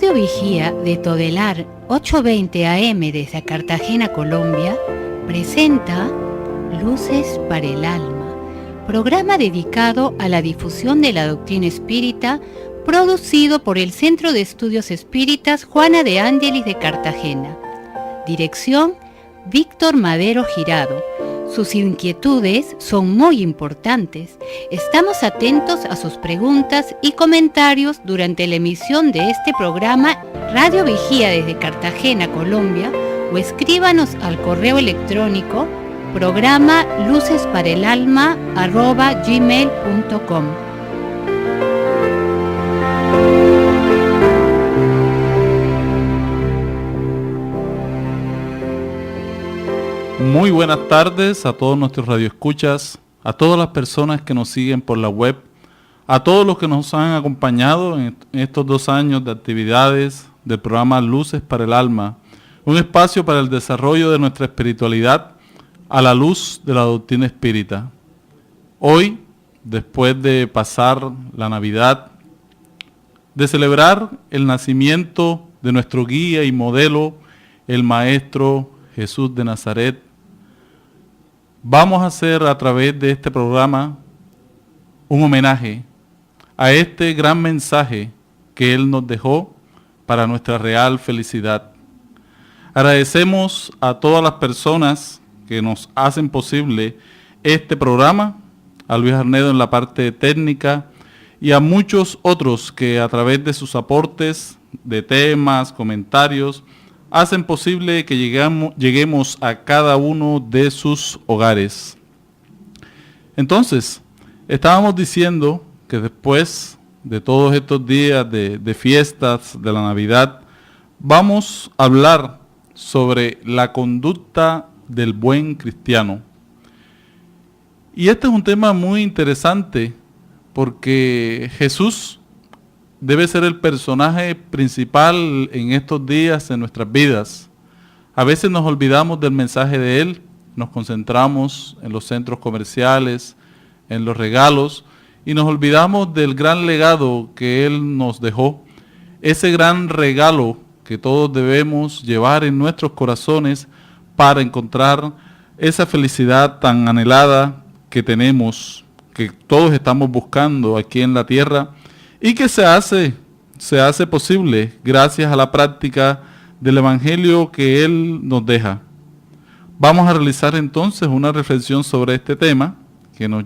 Radio Vigía de Todelar 820 AM desde Cartagena, Colombia, presenta Luces para el Alma, programa dedicado a la difusión de la doctrina espírita, producido por el Centro de Estudios Espíritas Juana de Ángelis de Cartagena. Dirección: Víctor Madero Girado. Sus inquietudes son muy importantes. Estamos atentos a sus preguntas y comentarios durante la emisión de este programa Radio Vigía desde Cartagena, Colombia, o escríbanos al correo electrónico programa lucesparaelalma@gmail.com. Muy buenas tardes a todos nuestros radioescuchas, a todas las personas que nos siguen por la web, a todos los que nos han acompañado en estos 2 años de actividades del programa Luces para el Alma, un espacio para el desarrollo de nuestra espiritualidad a la luz de la doctrina espírita. Hoy, después de pasar la Navidad, de celebrar el nacimiento de nuestro guía y modelo, el Maestro Jesús de Nazaret, vamos a hacer a través de este programa un homenaje a este gran mensaje que Él nos dejó para nuestra real felicidad. Agradecemos a todas las personas que nos hacen posible este programa, a Luis Arnedo en la parte técnica y a muchos otros que a través de sus aportes de temas, comentarios, hacen posible que lleguemos a cada uno de sus hogares. Entonces, estábamos diciendo que después de todos estos días de fiestas de la Navidad, vamos a hablar sobre la conducta del buen cristiano. Y este es un tema muy interesante porque Jesús debe ser el personaje principal en estos días en nuestras vidas. A veces nos olvidamos del mensaje de Él, nos concentramos en los centros comerciales, en los regalos, y nos olvidamos del gran legado que Él nos dejó, ese gran regalo que todos debemos llevar en nuestros corazones para encontrar esa felicidad tan anhelada que tenemos, que todos estamos buscando aquí en la tierra, y que se hace posible gracias a la práctica del Evangelio que Él nos deja. Vamos a realizar entonces una reflexión sobre este tema que nos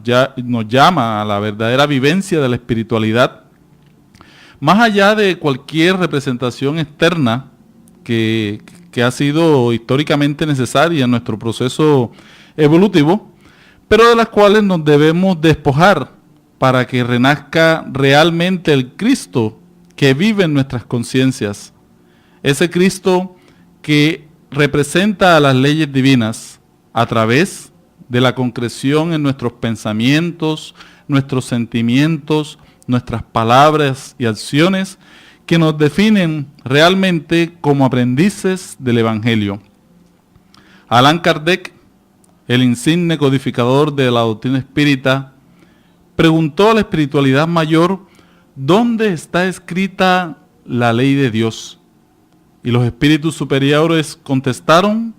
llama a la verdadera vivencia de la espiritualidad, más allá de cualquier representación externa que ha sido históricamente necesaria en nuestro proceso evolutivo, pero de las cuales nos debemos despojar para que renazca realmente el Cristo que vive en nuestras conciencias. Ese Cristo que representa a las leyes divinas a través de la concreción en nuestros pensamientos, nuestros sentimientos, nuestras palabras y acciones que nos definen realmente como aprendices del Evangelio. Allan Kardec, el insigne codificador de la doctrina espírita, preguntó a la espiritualidad mayor dónde está escrita la ley de Dios. Y los espíritus superiores contestaron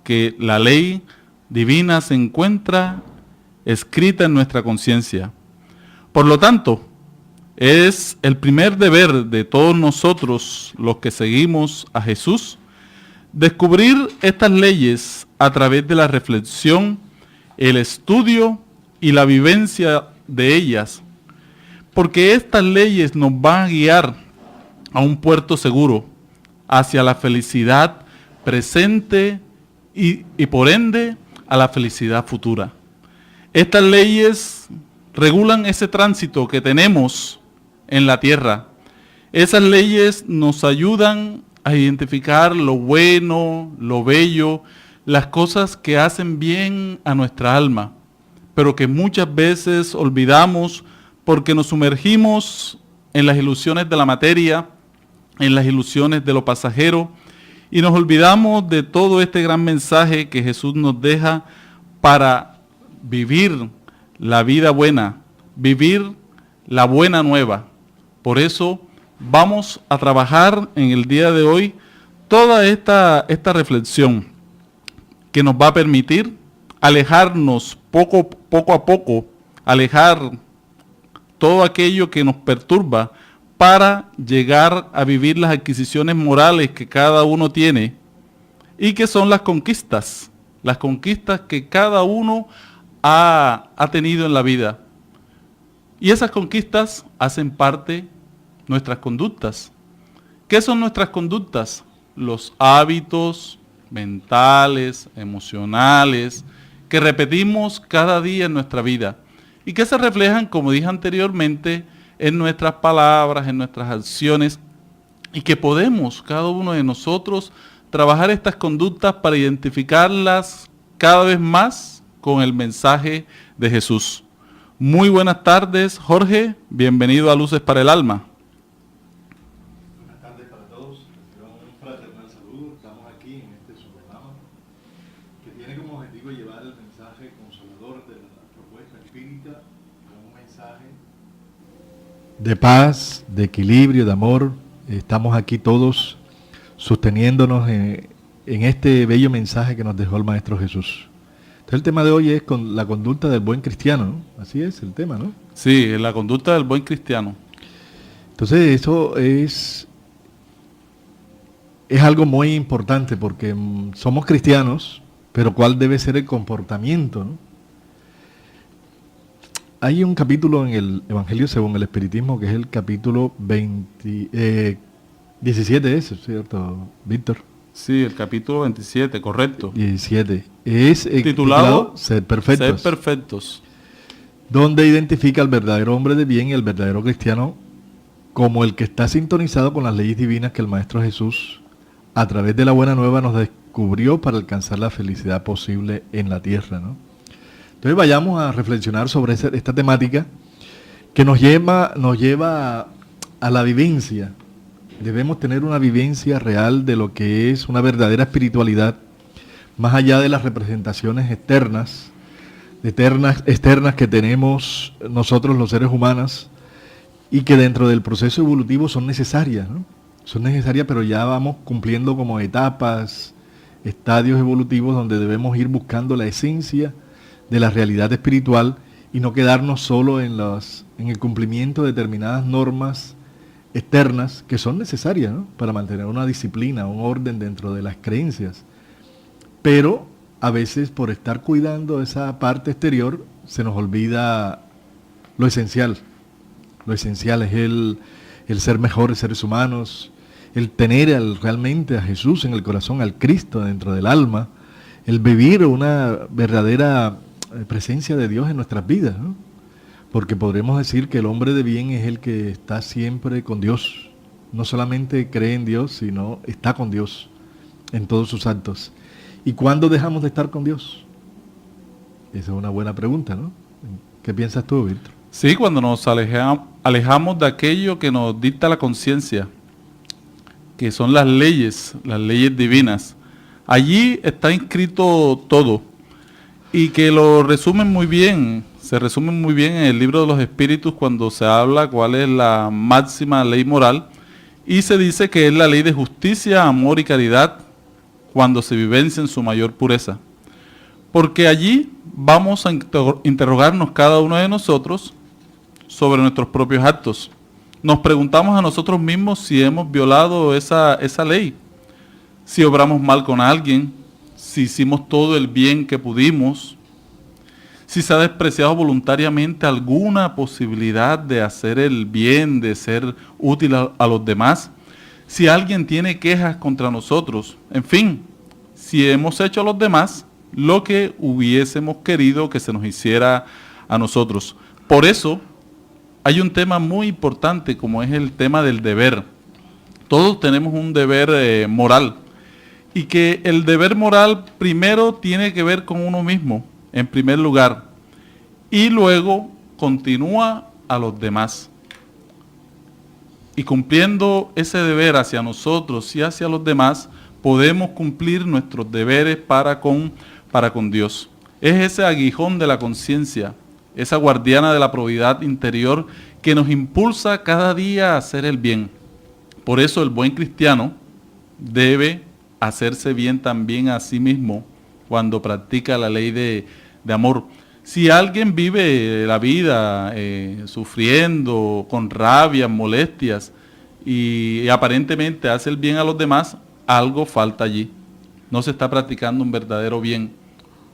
que la ley divina se encuentra escrita en nuestra conciencia. Por lo tanto, es el primer deber de todos nosotros, los que seguimos a Jesús, descubrir estas leyes a través de la reflexión, el estudio y la vivencia de ellas, porque estas leyes nos van a guiar a un puerto seguro, hacia la felicidad presente y por ende a la felicidad futura. Estas leyes regulan ese tránsito que tenemos en la tierra. Esas leyes nos ayudan a identificar lo bueno, lo bello, las cosas que hacen bien a nuestra alma, pero que muchas veces olvidamos porque nos sumergimos en las ilusiones de la materia, en las ilusiones de lo pasajero, y nos olvidamos de todo este gran mensaje que Jesús nos deja para vivir la vida buena, vivir la buena nueva. Por eso vamos a trabajar en el día de hoy toda esta reflexión que nos va a permitir alejarnos poco a poco, alejar todo aquello que nos perturba para llegar a vivir las adquisiciones morales que cada uno tiene y que son las conquistas que cada uno ha tenido en la vida. Y esas conquistas hacen parte nuestras conductas. ¿Qué son nuestras conductas? Los hábitos mentales, emocionales, que repetimos cada día en nuestra vida y que se reflejan, como dije anteriormente, en nuestras palabras, en nuestras acciones, y que podemos, cada uno de nosotros, trabajar estas conductas para identificarlas cada vez más con el mensaje de Jesús. Muy buenas tardes, Jorge, bienvenido a Luces para el Alma. Buenas tardes para todos, un fraternal saludo. Estamos aquí en este su programa que tiene como objetivo llevar el mensaje consolador de la propuesta espírita con un mensaje de paz, de equilibrio, de amor. Estamos aquí todos sosteniéndonos en este bello mensaje que nos dejó el Maestro Jesús. Entonces el tema de hoy es con la conducta del buen cristiano, ¿no? Así es el tema, ¿no? Sí, la conducta del buen cristiano. Entonces eso es algo muy importante porque somos cristianos, pero ¿cuál debe ser el comportamiento, no? Hay un capítulo en el Evangelio según el Espiritismo que es el capítulo 17, ¿es cierto, Víctor? Sí, el capítulo 27, correcto. 17. Es titulado Ser perfectos. Ser perfectos. Donde identifica al verdadero hombre de bien y el verdadero cristiano como el que está sintonizado con las leyes divinas que el Maestro Jesús, a través de la Buena Nueva, nos descubrió para alcanzar la felicidad posible en la tierra, ¿no? Entonces vayamos a reflexionar sobre esta temática que nos lleva a la vivencia. Debemos tener una vivencia real de lo que es una verdadera espiritualidad, más allá de las representaciones externas que tenemos nosotros los seres humanos y que dentro del proceso evolutivo son necesarias, ¿no? Son necesarias, pero ya vamos cumpliendo como etapas, estadios evolutivos donde debemos ir buscando la esencia de la realidad espiritual y no quedarnos solo en el cumplimiento de determinadas normas externas que son necesarias, ¿no? Para mantener una disciplina, un orden dentro de las creencias. Pero a veces por estar cuidando esa parte exterior se nos olvida lo esencial. Lo esencial es el ser mejores seres humanos, el tener realmente a Jesús en el corazón, al Cristo dentro del alma, el vivir una verdadera presencia de Dios en nuestras vidas, ¿no? Porque podremos decir que el hombre de bien es el que está siempre con Dios. No solamente cree en Dios, sino está con Dios en todos sus actos. ¿Y cuándo dejamos de estar con Dios? Esa es una buena pregunta, ¿no? ¿Qué piensas tú, Víctor? Sí, cuando nos alejamos de aquello que nos dicta la conciencia, que son las leyes divinas. Allí está inscrito todo y que lo resumen muy bien. Se resume muy bien en el libro de los Espíritus cuando se habla cuál es la máxima ley moral y se dice que es la ley de justicia, amor y caridad cuando se vivencia en su mayor pureza. Porque allí vamos a interrogarnos cada uno de nosotros sobre nuestros propios actos. Nos preguntamos a nosotros mismos si hemos violado esa ley, si obramos mal con alguien, si hicimos todo el bien que pudimos, si se ha despreciado voluntariamente alguna posibilidad de hacer el bien, de ser útil a los demás, si alguien tiene quejas contra nosotros, en fin, si hemos hecho a los demás lo que hubiésemos querido que se nos hiciera a nosotros. Por eso hay un tema muy importante como es el tema del deber. Todos tenemos un deber moral y que el deber moral primero tiene que ver con uno mismo, en primer lugar, y luego continúa a los demás. Y cumpliendo ese deber hacia nosotros y hacia los demás, podemos cumplir nuestros deberes para con Dios. Es ese aguijón de la conciencia, esa guardiana de la probidad interior que nos impulsa cada día a hacer el bien. Por eso el buen cristiano debe hacerse bien también a sí mismo cuando practica la ley de amor. Si alguien vive la vida sufriendo, con rabias, molestias, y aparentemente hace el bien a los demás, algo falta allí. No se está practicando un verdadero bien.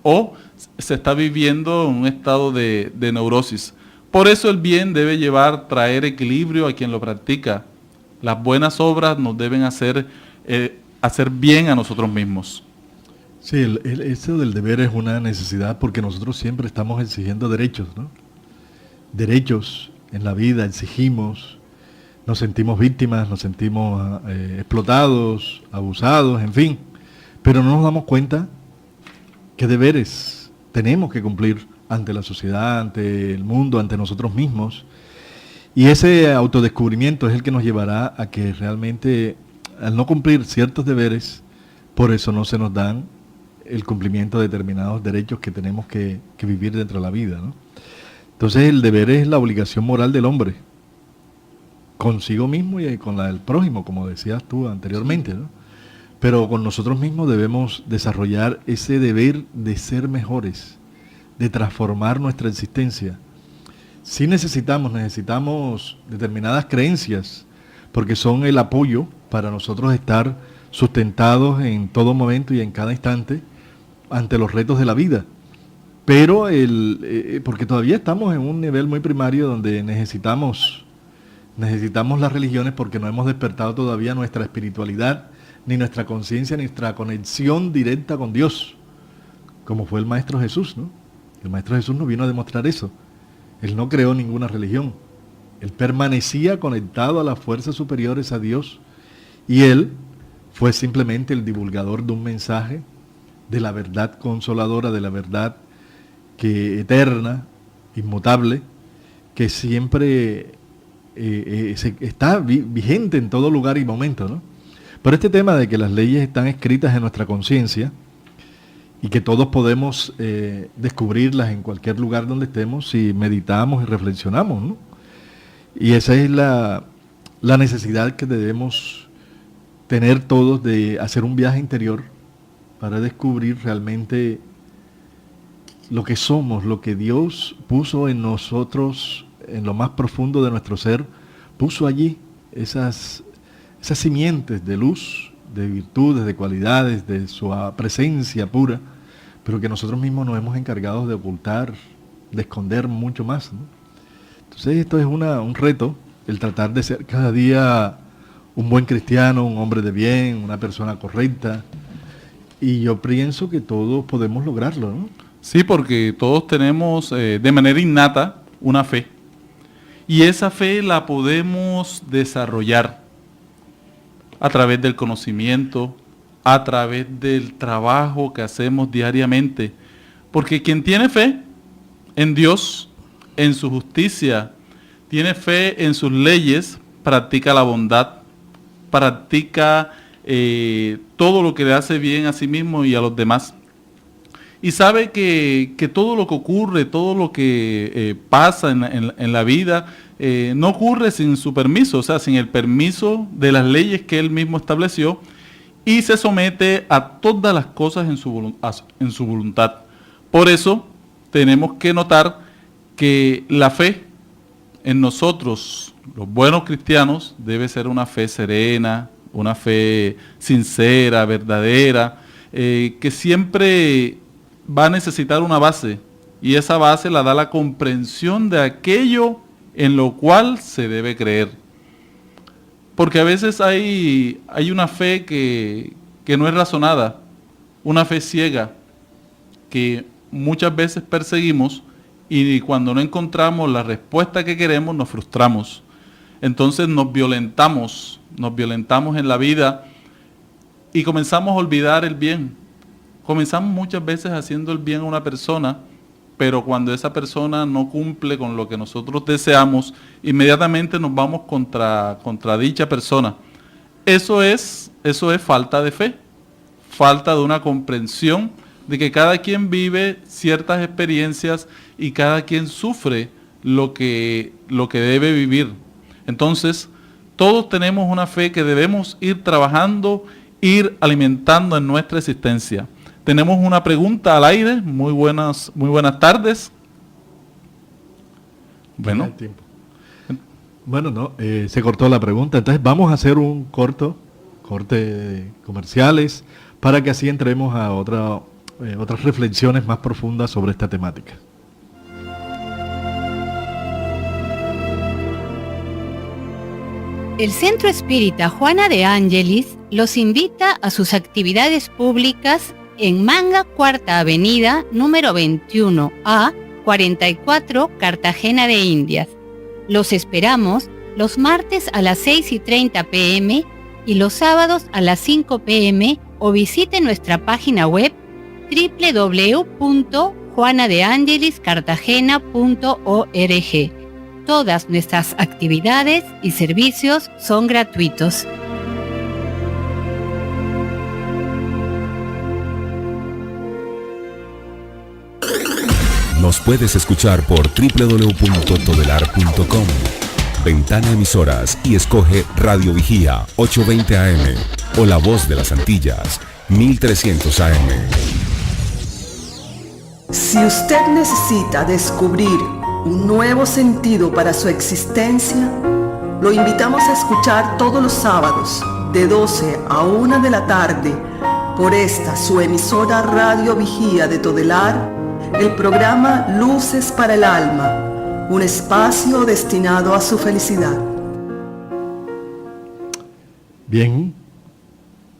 O se está viviendo en un estado de neurosis. Por eso el bien debe traer equilibrio a quien lo practica. Las buenas obras nos deben hacer bien a nosotros mismos. Sí, eso del deber es una necesidad porque nosotros siempre estamos exigiendo derechos, ¿no? Derechos en la vida, exigimos, nos sentimos víctimas, nos sentimos explotados, abusados, en fin. Pero no nos damos cuenta qué deberes tenemos que cumplir ante la sociedad, ante el mundo, ante nosotros mismos. Y ese autodescubrimiento es el que nos llevará a que realmente, al no cumplir ciertos deberes, por eso no se nos dan el cumplimiento de determinados derechos que tenemos que vivir dentro de la vida, ¿no? Entonces el deber es la obligación moral del hombre, consigo mismo y con la del prójimo, como decías tú anteriormente, ¿no? Pero con nosotros mismos debemos desarrollar ese deber de ser mejores, de transformar nuestra existencia. Sí necesitamos determinadas creencias, porque son el apoyo para nosotros estar sustentados en todo momento y en cada instante ante los retos de la vida. Pero porque todavía estamos en un nivel muy primario donde necesitamos las religiones porque no hemos despertado todavía nuestra espiritualidad, ni nuestra conciencia, ni nuestra conexión directa con Dios, como fue el Maestro Jesús, ¿no? El Maestro Jesús nos vino a demostrar eso. Él no creó ninguna religión. Él permanecía conectado a las fuerzas superiores a Dios y él fue simplemente el divulgador de un mensaje de la verdad consoladora, de la verdad eterna, inmutable, que siempre está vigente en todo lugar y momento, ¿no? Pero este tema de que las leyes están escritas en nuestra conciencia y que todos podemos descubrirlas en cualquier lugar donde estemos si meditamos y reflexionamos, ¿no? Y esa es la necesidad que debemos tener todos de hacer un viaje interior para descubrir realmente lo que somos, lo que Dios puso en nosotros, en lo más profundo de nuestro ser, puso allí esas simientes de luz, de virtudes, de cualidades, de su presencia pura, pero que nosotros mismos nos hemos encargado de ocultar, de esconder mucho más, ¿no? Entonces esto es un reto, el tratar de ser cada día un buen cristiano, un hombre de bien, una persona correcta, y yo pienso que todos podemos lograrlo, ¿no? Sí, porque todos tenemos de manera innata una fe, y esa fe la podemos desarrollar a través del conocimiento, a través del trabajo que hacemos diariamente. Porque quien tiene fe en Dios, en su justicia, tiene fe en sus leyes, practica la bondad, practica todo lo que le hace bien a sí mismo y a los demás. Y sabe que todo lo que ocurre, todo lo que pasa en la vida, no ocurre sin su permiso, o sea, sin el permiso de las leyes que él mismo estableció, y se somete a todas las cosas en su voluntad. Por eso tenemos que notar que la fe en nosotros, los buenos cristianos, debe ser una fe serena, una fe sincera, verdadera, que siempre va a necesitar una base, y esa base la da la comprensión de aquello en lo cual se debe creer. Porque a veces hay una fe que no es razonada, una fe ciega, que muchas veces perseguimos, y cuando no encontramos la respuesta que queremos nos frustramos. Entonces nos violentamos en la vida y comenzamos a olvidar el bien. Comenzamos muchas veces haciendo el bien a una persona, pero cuando esa persona no cumple con lo que nosotros deseamos, inmediatamente nos vamos contra dicha persona. Eso es falta de fe, falta de una comprensión de que cada quien vive ciertas experiencias y cada quien sufre lo que debe vivir. Entonces, Todos tenemos una fe que debemos ir trabajando, ir alimentando en nuestra existencia. Tenemos una pregunta al aire. Muy buenas tardes. Bueno, no, se cortó la pregunta. Entonces vamos a hacer un corte de comerciales para que así entremos a otras reflexiones más profundas sobre esta temática. El Centro Espírita Juana de Ángelis los invita a sus actividades públicas en Manga, Cuarta Avenida, número 21A, 44, Cartagena de Indias. Los esperamos los martes a las 6:30 p.m. y los sábados a las 5 p.m. o visite nuestra página web www.juanadeangeliscartagena.org. Todas nuestras actividades y servicios son gratuitos. Nos puedes escuchar por www.todelar.com. Ventana Emisoras y escoge Radio Vigía 820 AM o La Voz de las Antillas 1300 AM. Si usted necesita descubrir un nuevo sentido para su existencia, lo invitamos a escuchar todos los sábados de 12 a 1 de la tarde por esta su emisora Radio Vigía de Todelar, el programa Luces para el Alma, un espacio destinado a su felicidad. Bien,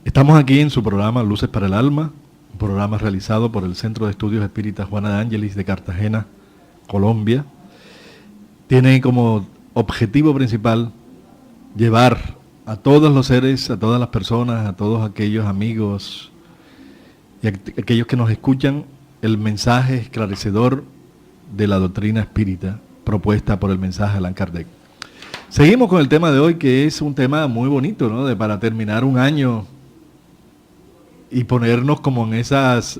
estamos aquí en su programa Luces para el Alma, un programa realizado por el Centro de Estudios Espíritas Juana de Ángelis de Cartagena, Colombia. Tiene como objetivo principal llevar a todos los seres, a todas las personas, a todos aquellos amigos y aquellos que nos escuchan, el mensaje esclarecedor de la doctrina espírita propuesta por el mensaje de Allan Kardec. Seguimos con el tema de hoy, que es un tema muy bonito, ¿no? Para terminar un año y ponernos como en esas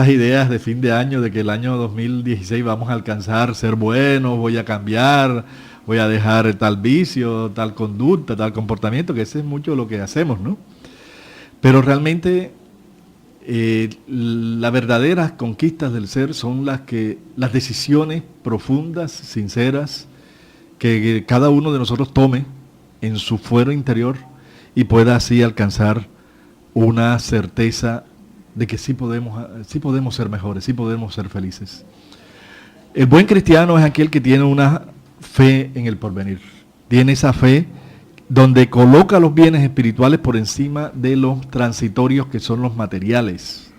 ideas de fin de año, de que el año 2016 vamos a alcanzar, ser buenos, voy a cambiar, voy a dejar tal vicio, tal conducta, tal comportamiento, que ese es mucho lo que hacemos, ¿no? Pero realmente las verdaderas conquistas del ser son las decisiones profundas, sinceras, que cada uno de nosotros tome en su fuero interior y pueda así alcanzar una certeza de que sí podemos ser mejores, sí podemos ser felices. El buen cristiano es aquel que tiene una fe en el porvenir. Tiene esa fe donde coloca los bienes espirituales por encima de los transitorios que son los materiales.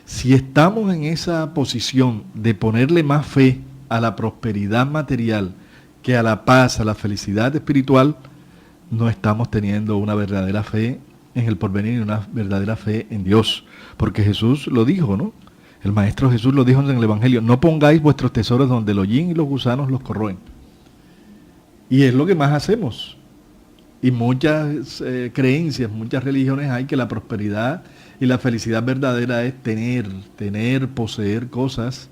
Si estamos en esa posición de ponerle más fe a la prosperidad material que a la paz, a la felicidad espiritual, no estamos teniendo una verdadera fe en el porvenir y una verdadera fe en Dios. Porque Jesús lo dijo, ¿no? El Maestro Jesús lo dijo en el Evangelio: no pongáis vuestros tesoros donde el hollín y los gusanos los corroen. Y es lo que más hacemos. Y muchas creencias, muchas religiones hay que la prosperidad y la felicidad verdadera es tener, poseer cosas.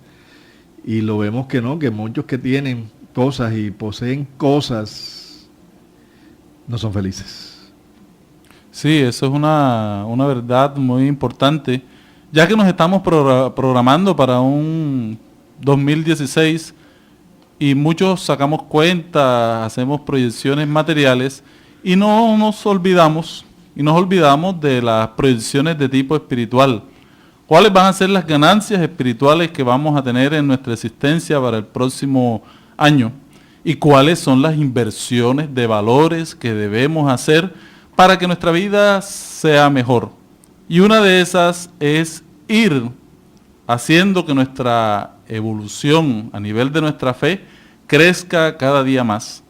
Y lo vemos que no, que muchos que tienen cosas y poseen cosas no son felices. Sí, eso es una verdad muy importante, ya que nos estamos programando para un 2016 y muchos sacamos cuentas, hacemos proyecciones materiales y nos olvidamos de las proyecciones de tipo espiritual. ¿Cuáles van a ser las ganancias espirituales que vamos a tener en nuestra existencia para el próximo año? ¿Y cuáles son las inversiones de valores que debemos hacer para que nuestra vida sea mejor? Y una de esas es ir haciendo que nuestra evolución a nivel de nuestra fe crezca cada día más,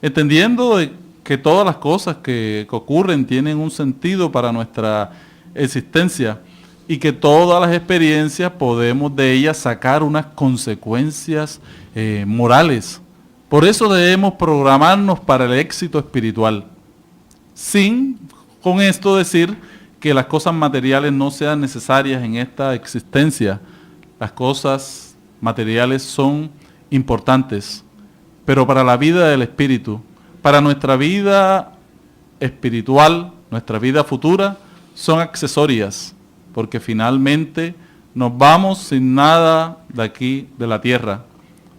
entendiendo que todas las cosas que ocurren tienen un sentido para nuestra existencia y que todas las experiencias podemos de ellas sacar unas consecuencias morales. Por eso debemos programarnos para el éxito espiritual, sin con esto decir que las cosas materiales no sean necesarias en esta existencia. Las cosas materiales son importantes, pero para la vida del espíritu, para nuestra vida espiritual, nuestra vida futura, son accesorias, porque finalmente nos vamos sin nada de aquí, de la tierra.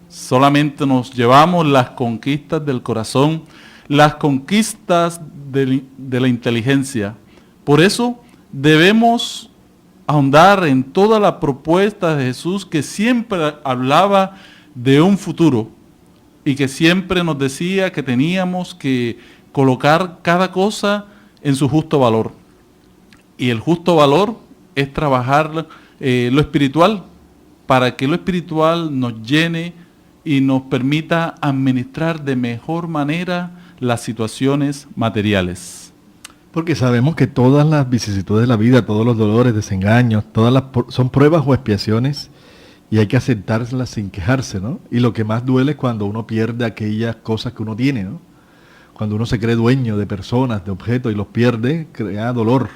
Solamente nos llevamos las conquistas del corazón, las conquistas de la inteligencia. Por eso debemos ahondar en toda la propuesta de Jesús, que siempre hablaba de un futuro y que siempre nos decía que teníamos que colocar cada cosa en su justo valor. Y el justo valor es trabajar lo espiritual, para que lo espiritual nos llene y nos permita administrar de mejor manera las situaciones materiales. Porque sabemos que todas las vicisitudes de la vida, todos los dolores, desengaños, son pruebas o expiaciones, y hay que aceptarlas sin quejarse, ¿no? Y lo que más duele es cuando uno pierde aquellas cosas que uno tiene, ¿no? Cuando uno se cree dueño de personas, de objetos, y los pierde, crea dolor,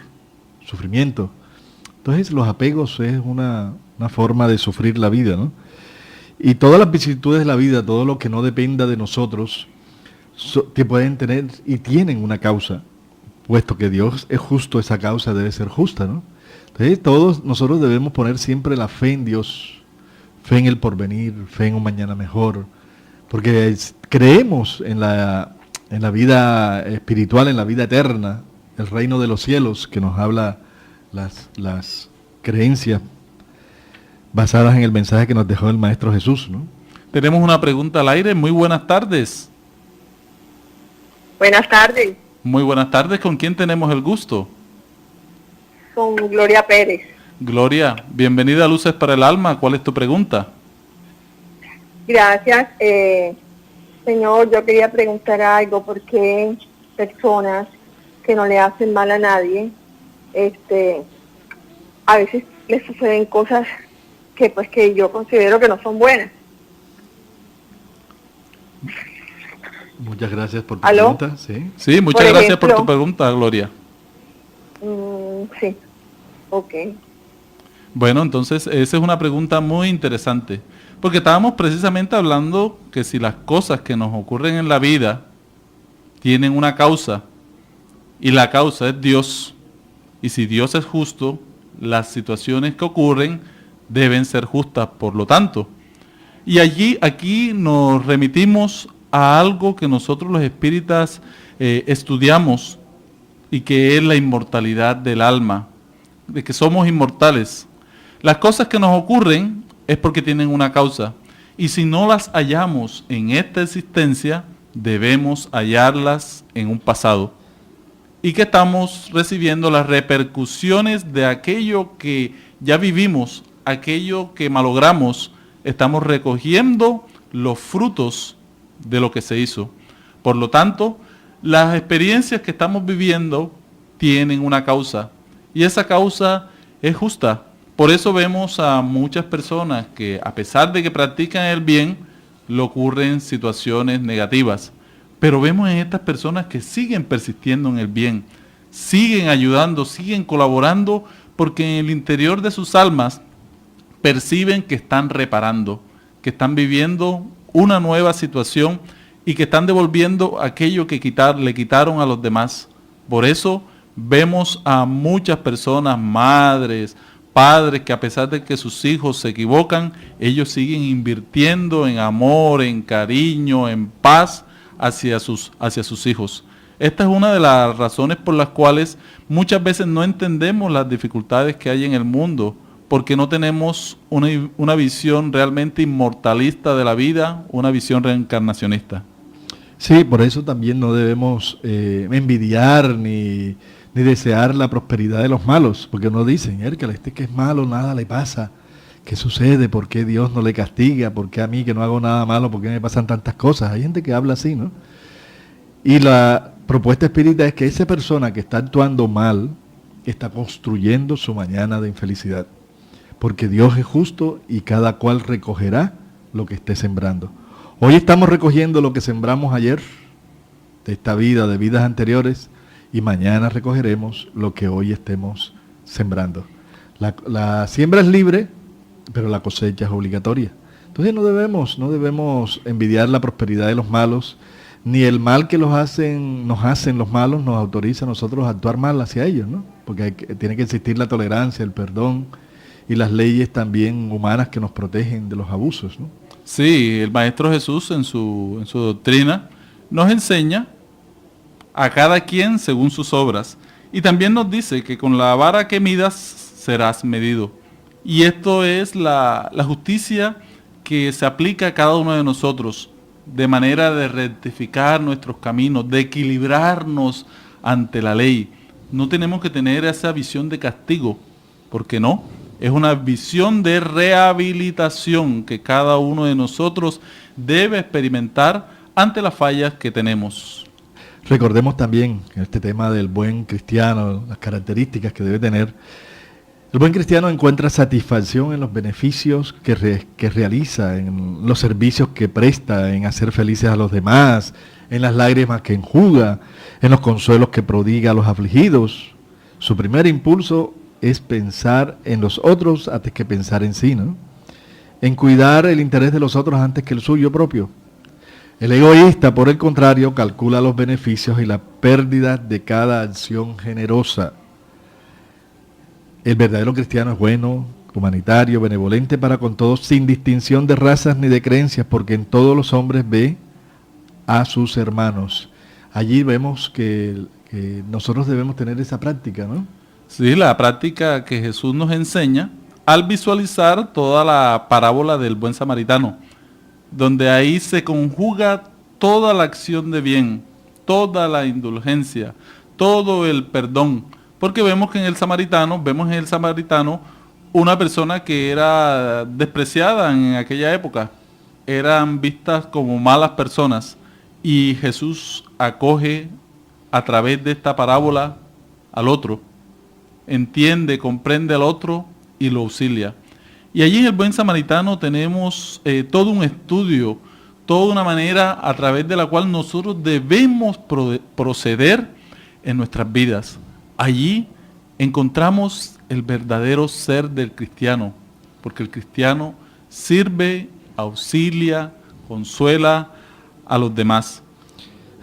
sufrimiento. Entonces los apegos es una forma de sufrir la vida, ¿no? Y todas las vicisitudes de la vida, todo lo que no dependa de nosotros, que pueden tener y tienen una causa, puesto que Dios es justo, esa causa debe ser justa, ¿no? Entonces todos nosotros debemos poner siempre la fe en Dios, fe en el porvenir, fe en un mañana mejor, porque creemos en la vida espiritual, en la vida eterna, el reino de los cielos, que nos habla las creencias basadas en el mensaje que nos dejó el Maestro Jesús, ¿no? Tenemos una pregunta al aire. Muy buenas tardes. Buenas tardes. Muy buenas tardes. ¿Con quién tenemos el gusto? Con Gloria Pérez. Gloria, bienvenida a Luces para el Alma. ¿Cuál es tu pregunta? Gracias. Señor, yo quería preguntar algo. ¿Por qué personas que no le hacen mal a nadie, a veces les suceden cosas que yo considero que no son buenas? Muchas gracias por tu ¿Aló? pregunta. Sí, Sí, muchas gracias por tu pregunta, Gloria. Sí, ok. Bueno, entonces esa es una pregunta muy interesante, porque estábamos precisamente hablando que si las cosas que nos ocurren en la vida tienen una causa, y la causa es Dios, y si Dios es justo, las situaciones que ocurren deben ser justas, por lo tanto. Y aquí nos remitimos a algo que nosotros los espíritas estudiamos, y que es la inmortalidad del alma, de que somos inmortales. Las cosas que nos ocurren es porque tienen una causa, y si no las hallamos en esta existencia, debemos hallarlas en un pasado, y que estamos recibiendo las repercusiones de aquello que ya vivimos, aquello que malogramos. Estamos recogiendo los frutos de lo que se hizo. Por lo tanto, las experiencias que estamos viviendo tienen una causa, y esa causa es justa. Por eso vemos a muchas personas que, a pesar de que practican el bien, le ocurren situaciones negativas. Pero vemos en estas personas que siguen persistiendo en el bien, siguen ayudando, siguen colaborando, porque en el interior de sus almas perciben que están reparando, que están viviendo una nueva situación y que están devolviendo aquello que le quitaron a los demás. Por eso vemos a muchas personas, madres, padres, que a pesar de que sus hijos se equivocan, ellos siguen invirtiendo en amor, en cariño, en paz hacia sus hijos. Esta es una de las razones por las cuales muchas veces no entendemos las dificultades que hay en el mundo, porque no tenemos una visión realmente inmortalista de la vida, una visión reencarnacionista. Sí, por eso también no debemos envidiar ni desear la prosperidad de los malos, porque no dicen, Hércules, este que es malo, nada le pasa. ¿Qué sucede? ¿Por qué Dios no le castiga? ¿Por qué a mí, que no hago nada malo, por qué me pasan tantas cosas? Hay gente que habla así, ¿no? Y la propuesta espírita es que esa persona que está actuando mal está construyendo su mañana de infelicidad, porque Dios es justo y cada cual recogerá lo que esté sembrando. Hoy estamos recogiendo lo que sembramos ayer, de esta vida, de vidas anteriores, y mañana recogeremos lo que hoy estemos sembrando. La siembra es libre, pero la cosecha es obligatoria. Entonces no debemos envidiar la prosperidad de los malos, ni el mal que nos hacen los malos nos autoriza a nosotros a actuar mal hacia ellos, ¿no? Porque tiene que existir la tolerancia, el perdón y las leyes también humanas que nos protegen de los abusos, ¿no? Sí, el Maestro Jesús en su doctrina nos enseña a cada quien según sus obras. Y también nos dice que con la vara que midas serás medido. Y esto es la justicia que se aplica a cada uno de nosotros, de manera de rectificar nuestros caminos, de equilibrarnos ante la ley. No tenemos que tener esa visión de castigo, porque no, es una visión de rehabilitación que cada uno de nosotros debe experimentar ante las fallas que tenemos. Recordemos también este tema del buen cristiano, las características que debe tener. El buen cristiano encuentra satisfacción en los beneficios que realiza, en los servicios que presta, en hacer felices a los demás, en las lágrimas que enjuga, en los consuelos que prodiga a los afligidos. Su primer impulso es pensar en los otros antes que pensar en sí, ¿no? En cuidar el interés de los otros antes que el suyo propio. El egoísta, por el contrario, calcula los beneficios y la pérdida de cada acción generosa. El verdadero cristiano es bueno, humanitario, benevolente para con todos, sin distinción de razas ni de creencias, porque en todos los hombres ve a sus hermanos. Allí vemos que nosotros debemos tener esa práctica, ¿no? Sí, la práctica que Jesús nos enseña al visualizar toda la parábola del buen samaritano, donde ahí se conjuga toda la acción de bien, toda la indulgencia, todo el perdón. Porque vemos en el samaritano una persona que era despreciada en aquella época. Eran vistas como malas personas. Y Jesús acoge a través de esta parábola al otro. Entiende, comprende al otro y lo auxilia. Y allí en el buen samaritano tenemos todo un estudio, toda una manera a través de la cual nosotros debemos proceder en nuestras vidas. Allí encontramos el verdadero ser del cristiano, porque el cristiano sirve, auxilia, consuela a los demás.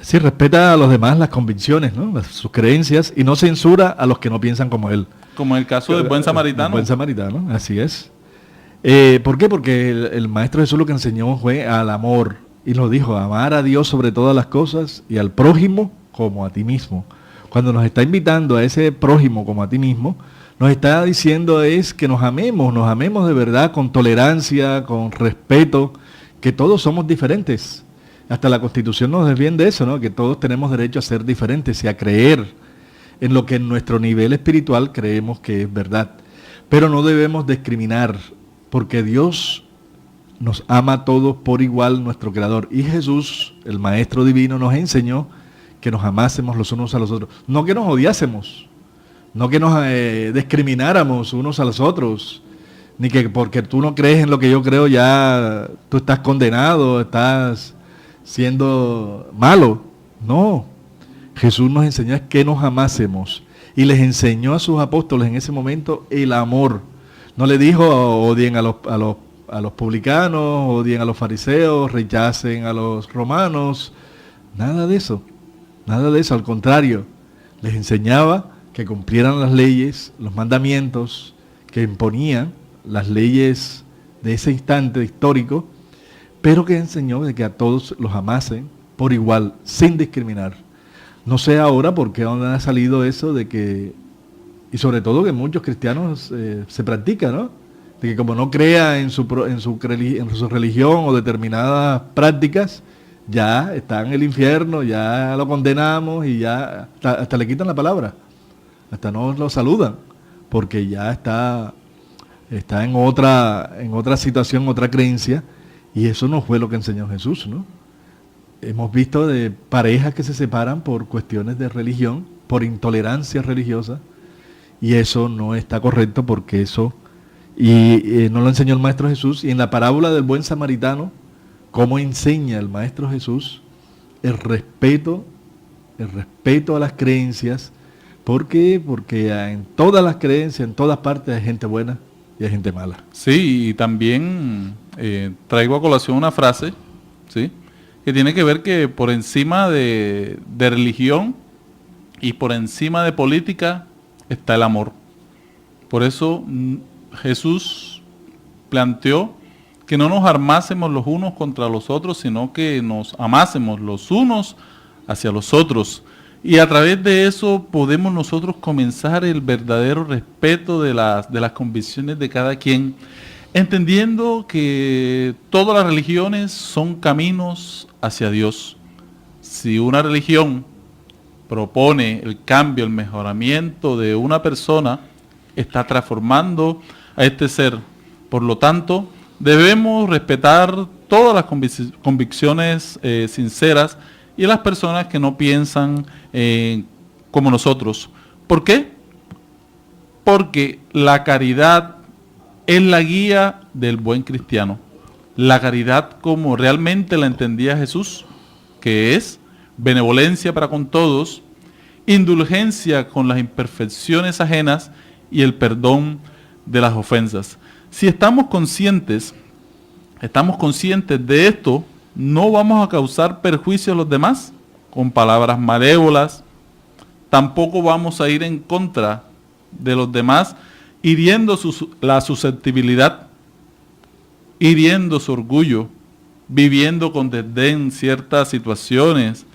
Sí, respeta a los demás las convicciones, ¿no? Sus creencias, y no censura a los que no piensan como él. Como en el caso del buen samaritano. El buen samaritano, así es. ¿Por qué? Porque el Maestro Jesús lo que enseñó fue al amor, y lo dijo, amar a Dios sobre todas las cosas y al prójimo como a ti mismo. Cuando nos está invitando a ese prójimo como a ti mismo, nos está diciendo es que nos amemos de verdad, con tolerancia, con respeto, que todos somos diferentes. Hasta la Constitución nos defiende eso, ¿no? Que todos tenemos derecho a ser diferentes y a creer en lo que en nuestro nivel espiritual creemos que es verdad. Pero no debemos discriminar, porque Dios nos ama a todos por igual, nuestro Creador. Y Jesús, el Maestro Divino, nos enseñó que nos amásemos los unos a los otros. No que nos odiásemos, no que nos discrimináramos unos a los otros, ni que porque tú no crees en lo que yo creo ya tú estás condenado, estás siendo malo. No, Jesús nos enseñó que nos amásemos y les enseñó a sus apóstoles en ese momento el amor. No le dijo odien a los publicanos, odien a los fariseos, rechacen a los romanos, nada de eso, al contrario, les enseñaba que cumplieran las leyes, los mandamientos que imponían las leyes de ese instante histórico, pero que enseñó de que a todos los amasen por igual, sin discriminar. No sé ahora por qué ha salido eso de que, y sobre todo que muchos cristianos se practica, ¿no? De que como no crea en su religión o determinadas prácticas, ya está en el infierno, ya lo condenamos y ya hasta le quitan la palabra, hasta no lo saludan, porque ya está en otra situación, otra creencia, y eso no fue lo que enseñó Jesús, ¿no? Hemos visto de parejas que se separan por cuestiones de religión, por intolerancia religiosa, y eso no está correcto porque eso, no lo enseñó el Maestro Jesús. Y en la parábola del buen samaritano, ¿cómo enseña el Maestro Jesús el respeto a las creencias? ¿Por qué? Porque en todas las creencias, en todas partes hay gente buena y hay gente mala. Sí, y también traigo a colación una frase, ¿sí?, que tiene que ver que por encima de religión y por encima de política está el amor. Por eso Jesús planteó que no nos armásemos los unos contra los otros, sino que nos amásemos los unos hacia los otros. Y a través de eso podemos nosotros comenzar el verdadero respeto de las convicciones de cada quien, entendiendo que todas las religiones son caminos hacia Dios. Si una religión propone el cambio, el mejoramiento de una persona, está transformando a este ser. Por lo tanto, debemos respetar todas las convicciones sinceras y las personas que no piensan como nosotros. ¿Por qué? Porque la caridad es la guía del buen cristiano. La caridad como realmente la entendía Jesús, que es benevolencia para con todos, indulgencia con las imperfecciones ajenas y el perdón de las ofensas. Si estamos conscientes de esto, no vamos a causar perjuicio a los demás con palabras malévolas, tampoco vamos a ir en contra de los demás, hiriendo la susceptibilidad, hiriendo su orgullo, viviendo con desdén ciertas situaciones,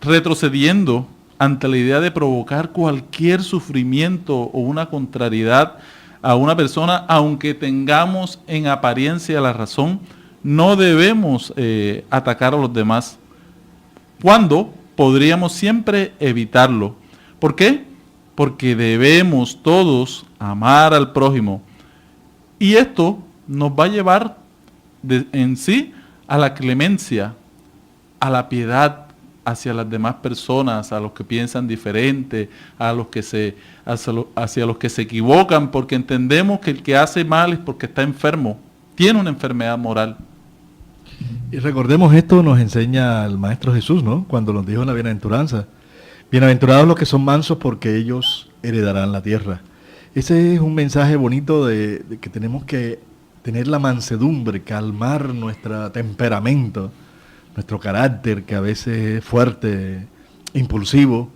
retrocediendo ante la idea de provocar cualquier sufrimiento o una contrariedad a una persona, aunque tengamos en apariencia la razón. No debemos atacar a los demás, cuando podríamos siempre evitarlo. ¿Por qué? Porque debemos todos amar al prójimo. Y esto nos va a llevar en sí a la clemencia, a la piedad hacia las demás personas, a los que piensan diferente, hacia los que se equivocan, porque entendemos que el que hace mal es porque está enfermo, tiene una enfermedad moral. Y recordemos, esto nos enseña el Maestro Jesús, ¿no? Cuando nos dijo en la bienaventuranza: bienaventurados los que son mansos, porque ellos heredarán la tierra. Ese es un mensaje bonito de que tenemos que tener la mansedumbre, calmar nuestro temperamento, nuestro carácter, que a veces es fuerte, impulsivo,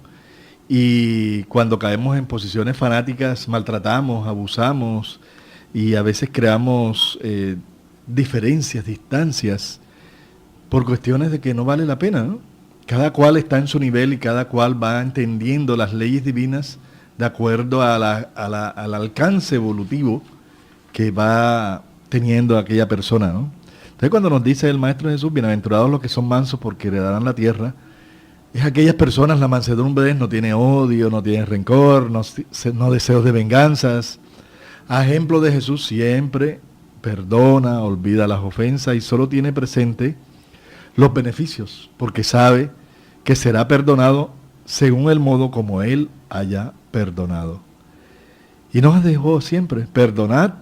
y cuando caemos en posiciones fanáticas maltratamos, abusamos, y a veces creamos diferencias, distancias, por cuestiones de que no vale la pena, ¿no? Cada cual está en su nivel y cada cual va entendiendo las leyes divinas de acuerdo al alcance evolutivo que va teniendo aquella persona, ¿no? Entonces, cuando nos dice el Maestro Jesús, bienaventurados los que son mansos, porque heredarán la tierra, es aquellas personas, la mansedumbre no tiene odio, no tiene rencor, no deseos de venganzas. A ejemplo de Jesús, siempre perdona, olvida las ofensas y solo tiene presente los beneficios, porque sabe que será perdonado según el modo como Él haya perdonado. Y nos dejó siempre: perdonad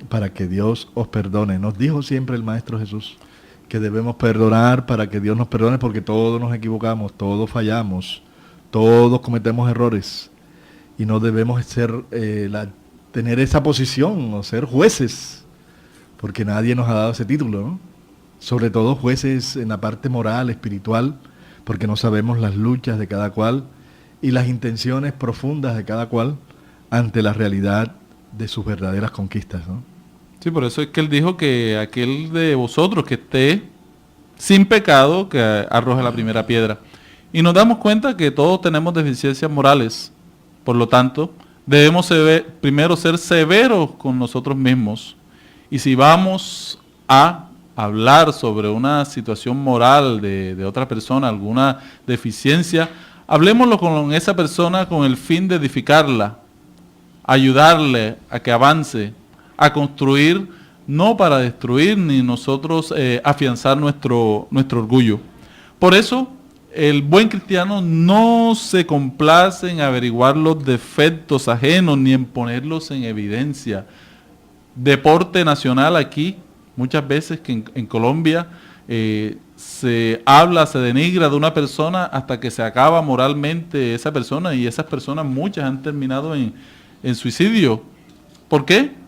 para que Dios os perdone. Nos dijo siempre el Maestro Jesús que debemos perdonar para que Dios nos perdone, porque todos nos equivocamos, todos fallamos, todos cometemos errores, y no debemos tener esa posición o ser jueces, porque nadie nos ha dado ese título, ¿no? Sobre todo jueces en la parte moral, espiritual, porque no sabemos las luchas de cada cual y las intenciones profundas de cada cual ante la realidad de sus verdaderas conquistas, ¿no? Sí, por eso es que Él dijo que aquel de vosotros que esté sin pecado, que arroje la primera piedra. Y nos damos cuenta que todos tenemos deficiencias morales. Por lo tanto, debemos primero ser severos con nosotros mismos. Y si vamos a hablar sobre una situación moral de otra persona, alguna deficiencia, hablemoslo con esa persona con el fin de edificarla, ayudarle a que avance, a construir, no para destruir ni nosotros afianzar nuestro orgullo. Por eso, el buen cristiano no se complace en averiguar los defectos ajenos ni en ponerlos en evidencia. Deporte nacional aquí, muchas veces que en Colombia se habla, se denigra de una persona hasta que se acaba moralmente esa persona, y esas personas, muchas han terminado en suicidio. ¿Por qué?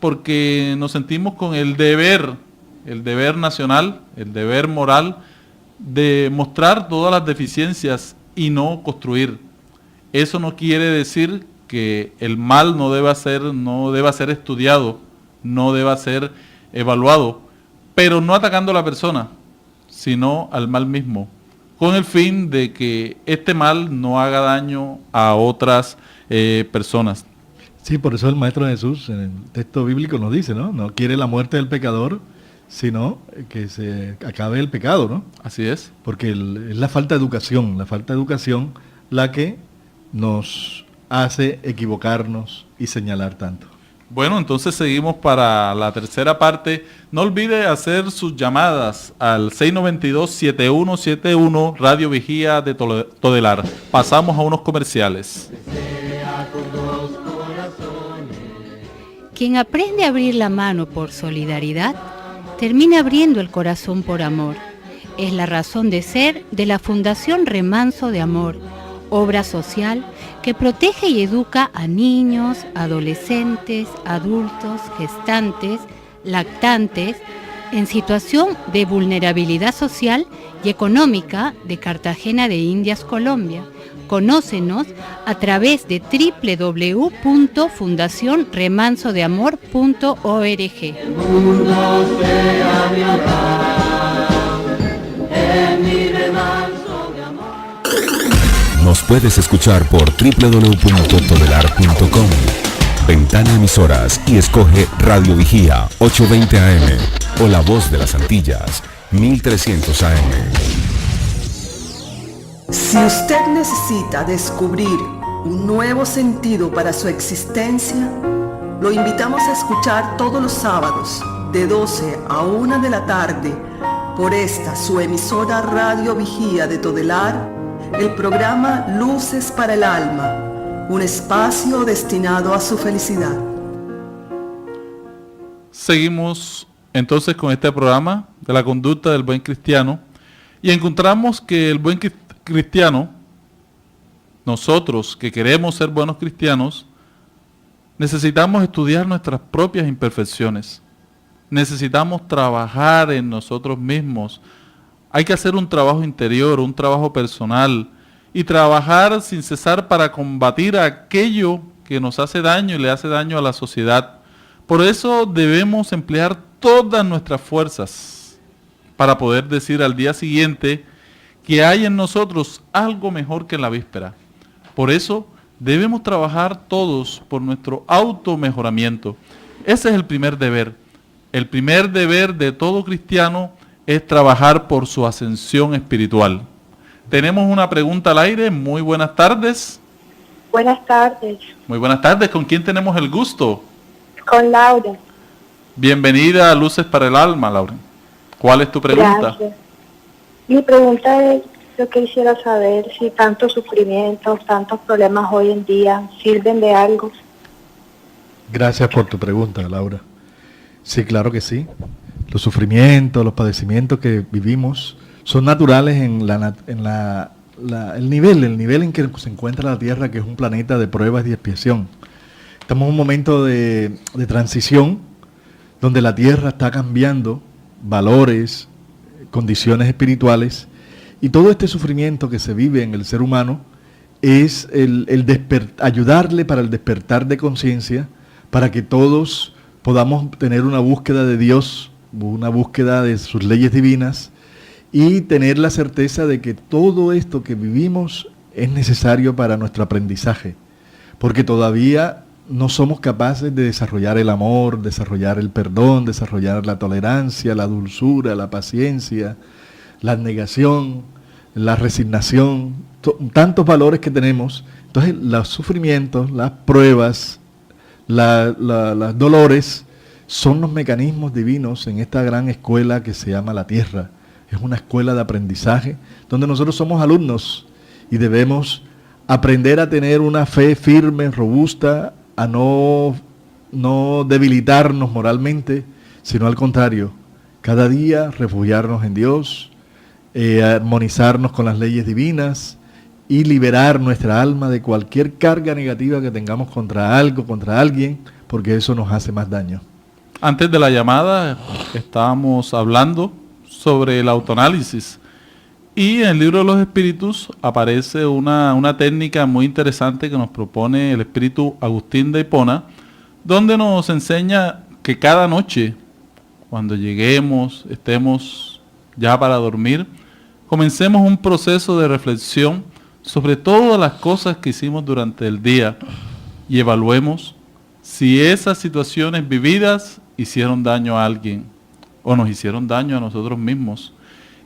Porque nos sentimos con el deber el deber nacional, el deber moral de mostrar todas las deficiencias y no construir. Eso no quiere decir que el mal no deba ser estudiado, no deba ser evaluado, pero no atacando a la persona, sino al mal mismo, con el fin de que este mal no haga daño a otras personas. Sí, por eso el Maestro Jesús en el texto bíblico nos dice, ¿no? No quiere la muerte del pecador, sino que se acabe el pecado, ¿no? Así es. Porque es la falta de educación la que nos hace equivocarnos y señalar tanto. Bueno, entonces seguimos para la tercera parte. No olvide hacer sus llamadas al 692-7171 Radio Vigía de Todelar. Pasamos a unos comerciales. Quien aprende a abrir la mano por solidaridad, termina abriendo el corazón por amor. Es la razón de ser de la Fundación Remanso de Amor, obra social que protege y educa a niños, adolescentes, adultos, gestantes, lactantes, en situación de vulnerabilidad social y económica de Cartagena de Indias, Colombia. Conócenos a través de www.fundacionremansodeamor.org. El mundo se abrirá en mi remanso de amor. Nos puedes escuchar por www.todelar.com. Ventana Emisoras y escoge Radio Vigía 820 AM o La Voz de las Antillas 1300 AM. Si usted necesita descubrir un nuevo sentido para su existencia, lo invitamos a escuchar todos los sábados de 12 a 1 de la tarde por esta su emisora Radio Vigía de Todelar, el programa Luces para el Alma, un espacio destinado a su felicidad. Seguimos entonces con este programa de la conducta del buen cristiano y encontramos que el buen cristiano, nosotros que queremos ser buenos cristianos, necesitamos estudiar nuestras propias imperfecciones. Necesitamos trabajar en nosotros mismos. Hay que hacer un trabajo interior, un trabajo personal y trabajar sin cesar para combatir aquello que nos hace daño y le hace daño a la sociedad. Por eso debemos emplear todas nuestras fuerzas para poder decir al día siguiente que hay en nosotros algo mejor que en la víspera. Por eso debemos trabajar todos por nuestro automejoramiento. Ese es el primer deber. El primer deber de todo cristiano es trabajar por su ascensión espiritual. Tenemos una pregunta al aire. Muy buenas tardes. Buenas tardes. Muy buenas tardes. ¿Con quién tenemos el gusto? Con Laura. Bienvenida a Luces para el Alma, Laura. ¿Cuál es tu pregunta? Gracias. Mi pregunta es, yo quisiera saber si tantos sufrimientos, tantos problemas hoy en día sirven de algo. Gracias por tu pregunta, Laura. Sí, claro que sí. Los sufrimientos, los padecimientos que vivimos son naturales en el nivel en que se encuentra la Tierra, que es un planeta de pruebas y expiación. Estamos en un momento de transición donde la Tierra está cambiando valores, condiciones espirituales, y todo este sufrimiento que se vive en el ser humano es ayudarle para el despertar de conciencia, para que todos podamos tener una búsqueda de Dios, una búsqueda de sus leyes divinas, y tener la certeza de que todo esto que vivimos es necesario para nuestro aprendizaje, porque todavía no somos capaces de desarrollar el amor, desarrollar el perdón, desarrollar la tolerancia, la dulzura, la paciencia, la abnegación, la resignación, tantos valores que tenemos. Entonces los sufrimientos, las pruebas, los dolores son los mecanismos divinos en esta gran escuela que se llama la Tierra. Es una escuela de aprendizaje donde nosotros somos alumnos y debemos aprender a tener una fe firme, robusta, a no debilitarnos moralmente, sino al contrario, cada día refugiarnos en Dios, armonizarnos con las leyes divinas y liberar nuestra alma de cualquier carga negativa que tengamos contra algo, contra alguien, porque eso nos hace más daño. Antes de la llamada estábamos hablando sobre el autoanálisis. Y en el libro de los espíritus aparece una técnica muy interesante que nos propone el espíritu Agustín de Hipona, donde nos enseña que cada noche, cuando lleguemos, estemos ya para dormir, comencemos un proceso de reflexión sobre todas las cosas que hicimos durante el día y evaluemos si esas situaciones vividas hicieron daño a alguien o nos hicieron daño a nosotros mismos.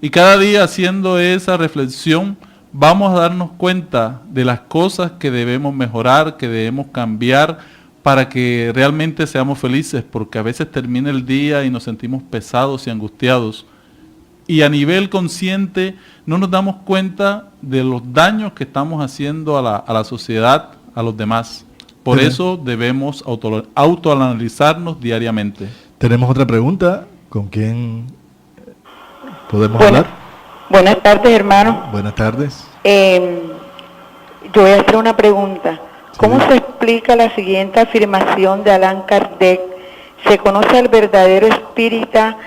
Y cada día haciendo esa reflexión vamos a darnos cuenta de las cosas que debemos mejorar, que debemos cambiar para que realmente seamos felices, porque a veces termina el día y nos sentimos pesados y angustiados. Y a nivel consciente no nos damos cuenta de los daños que estamos haciendo a la sociedad, a los demás. Por eso debemos autoanalizarnos diariamente. Tenemos otra pregunta. ¿Con quién podemos hablar? Buenas tardes, hermano. Buenas tardes. Yo voy a hacer una pregunta. ¿Cómo se explica la siguiente afirmación de Allan Kardec? ¿Se conoce al verdadero espírita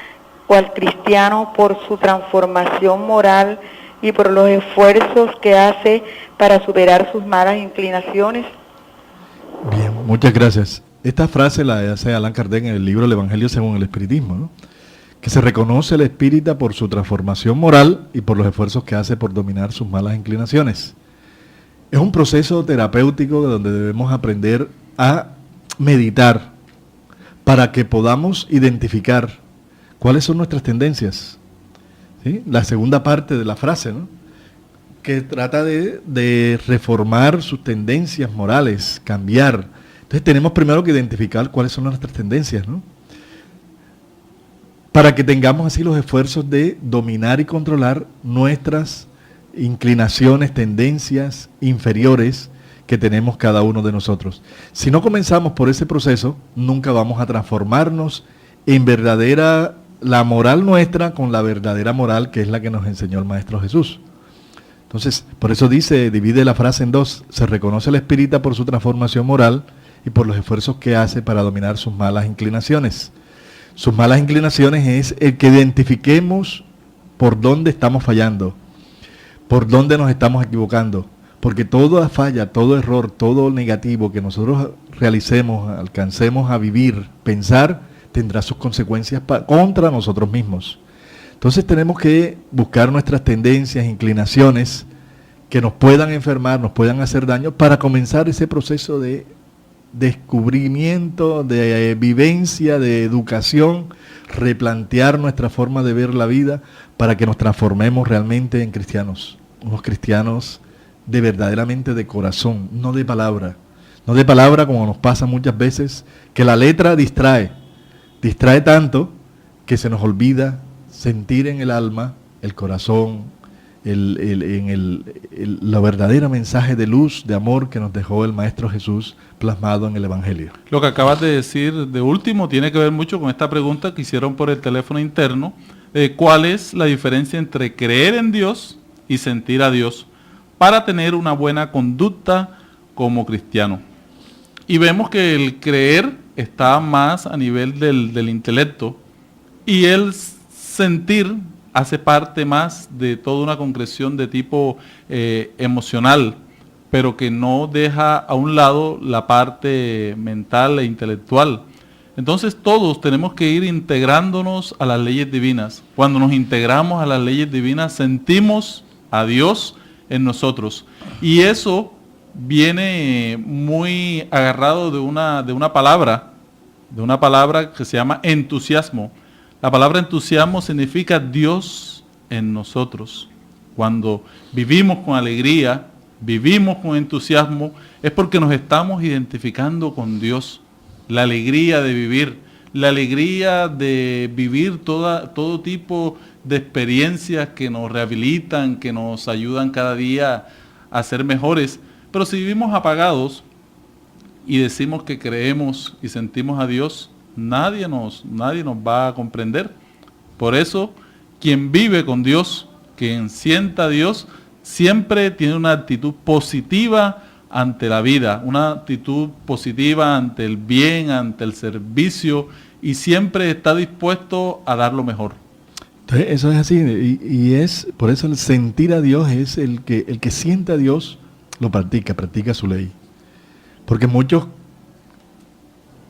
o al cristiano por su transformación moral y por los esfuerzos que hace para superar sus malas inclinaciones? Bien, muchas gracias. Esta frase la hace Allan Kardec en el libro El Evangelio según el Espiritismo, ¿no? Que se reconoce al espírita por su transformación moral y por los esfuerzos que hace por dominar sus malas inclinaciones. Es un proceso terapéutico donde debemos aprender a meditar para que podamos identificar cuáles son nuestras tendencias. ¿Sí? La segunda parte de la frase, ¿no? Que trata de reformar sus tendencias morales, cambiar. Entonces tenemos primero que identificar cuáles son nuestras tendencias, ¿no? Para que tengamos así los esfuerzos de dominar y controlar nuestras inclinaciones, tendencias inferiores que tenemos cada uno de nosotros. Si no comenzamos por ese proceso, nunca vamos a transformarnos en verdadera, la moral nuestra con la verdadera moral que es la que nos enseñó el Maestro Jesús. Entonces, por eso divide la frase en dos. Se reconoce al espírita por su transformación moral y por los esfuerzos que hace para dominar sus malas inclinaciones. Sus malas inclinaciones es el que identifiquemos por dónde estamos fallando, por dónde nos estamos equivocando, porque toda falla, todo error, todo negativo que nosotros realicemos, alcancemos a vivir, pensar, tendrá sus consecuencias contra nosotros mismos. Entonces tenemos que buscar nuestras tendencias, inclinaciones que nos puedan enfermar, nos puedan hacer daño, para comenzar ese proceso de descubrimiento, de vivencia, de educación, replantear nuestra forma de ver la vida para que nos transformemos realmente en cristianos, unos cristianos de verdaderamente de corazón, no de palabra como nos pasa muchas veces, que la letra distrae tanto que se nos olvida sentir en el alma, el corazón, la verdadera mensaje de luz, de amor que nos dejó el Maestro Jesús plasmado en el Evangelio. Lo que acabas de decir de último tiene que ver mucho con esta pregunta que hicieron por el teléfono interno. ¿Cuál es la diferencia entre creer en Dios y sentir a Dios para tener una buena conducta como cristiano? Y vemos que el creer está más a nivel del intelecto y el sentir hace parte más de toda una concreción de tipo emocional, pero que no deja a un lado la parte mental e intelectual. Entonces todos tenemos que ir integrándonos a las leyes divinas. Cuando nos integramos a las leyes divinas, sentimos a Dios en nosotros. Y eso viene muy agarrado de una palabra que se llama entusiasmo. La palabra entusiasmo significa Dios en nosotros. Cuando vivimos con alegría, vivimos con entusiasmo, es porque nos estamos identificando con Dios. La alegría de vivir, todo tipo de experiencias que nos rehabilitan, que nos ayudan cada día a ser mejores. Pero si vivimos apagados y decimos que creemos y sentimos a Dios, nadie nos va a comprender. Por eso, quien vive con Dios, quien sienta a Dios, siempre tiene una actitud positiva ante la vida, una actitud positiva ante el bien, ante el servicio, y siempre está dispuesto a dar lo mejor. Entonces, eso es así, y es por eso el sentir a Dios es el que siente a Dios, lo practica su ley. Porque muchos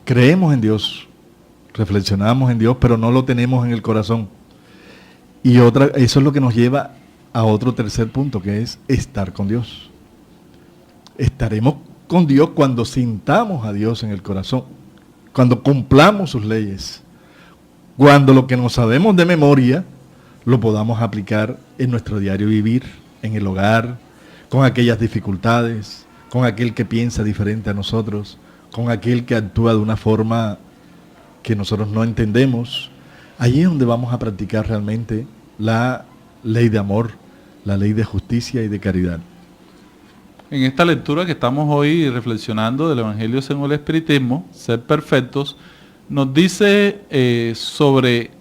creemos en Dios, reflexionamos en Dios, pero no lo tenemos en el corazón. Y eso es lo que nos lleva a otro tercer punto, que es estar con Dios. Estaremos con Dios cuando sintamos a Dios en el corazón, cuando cumplamos sus leyes, cuando lo que nos sabemos de memoria lo podamos aplicar en nuestro diario vivir, en el hogar, con aquellas dificultades, con aquel que piensa diferente a nosotros, con aquel que actúa de una forma que nosotros no entendemos. Allí es donde vamos a practicar realmente la ley de amor, la ley de justicia y de caridad. En esta lectura que estamos hoy reflexionando del Evangelio según el Espiritismo, Ser Perfectos, nos dice sobre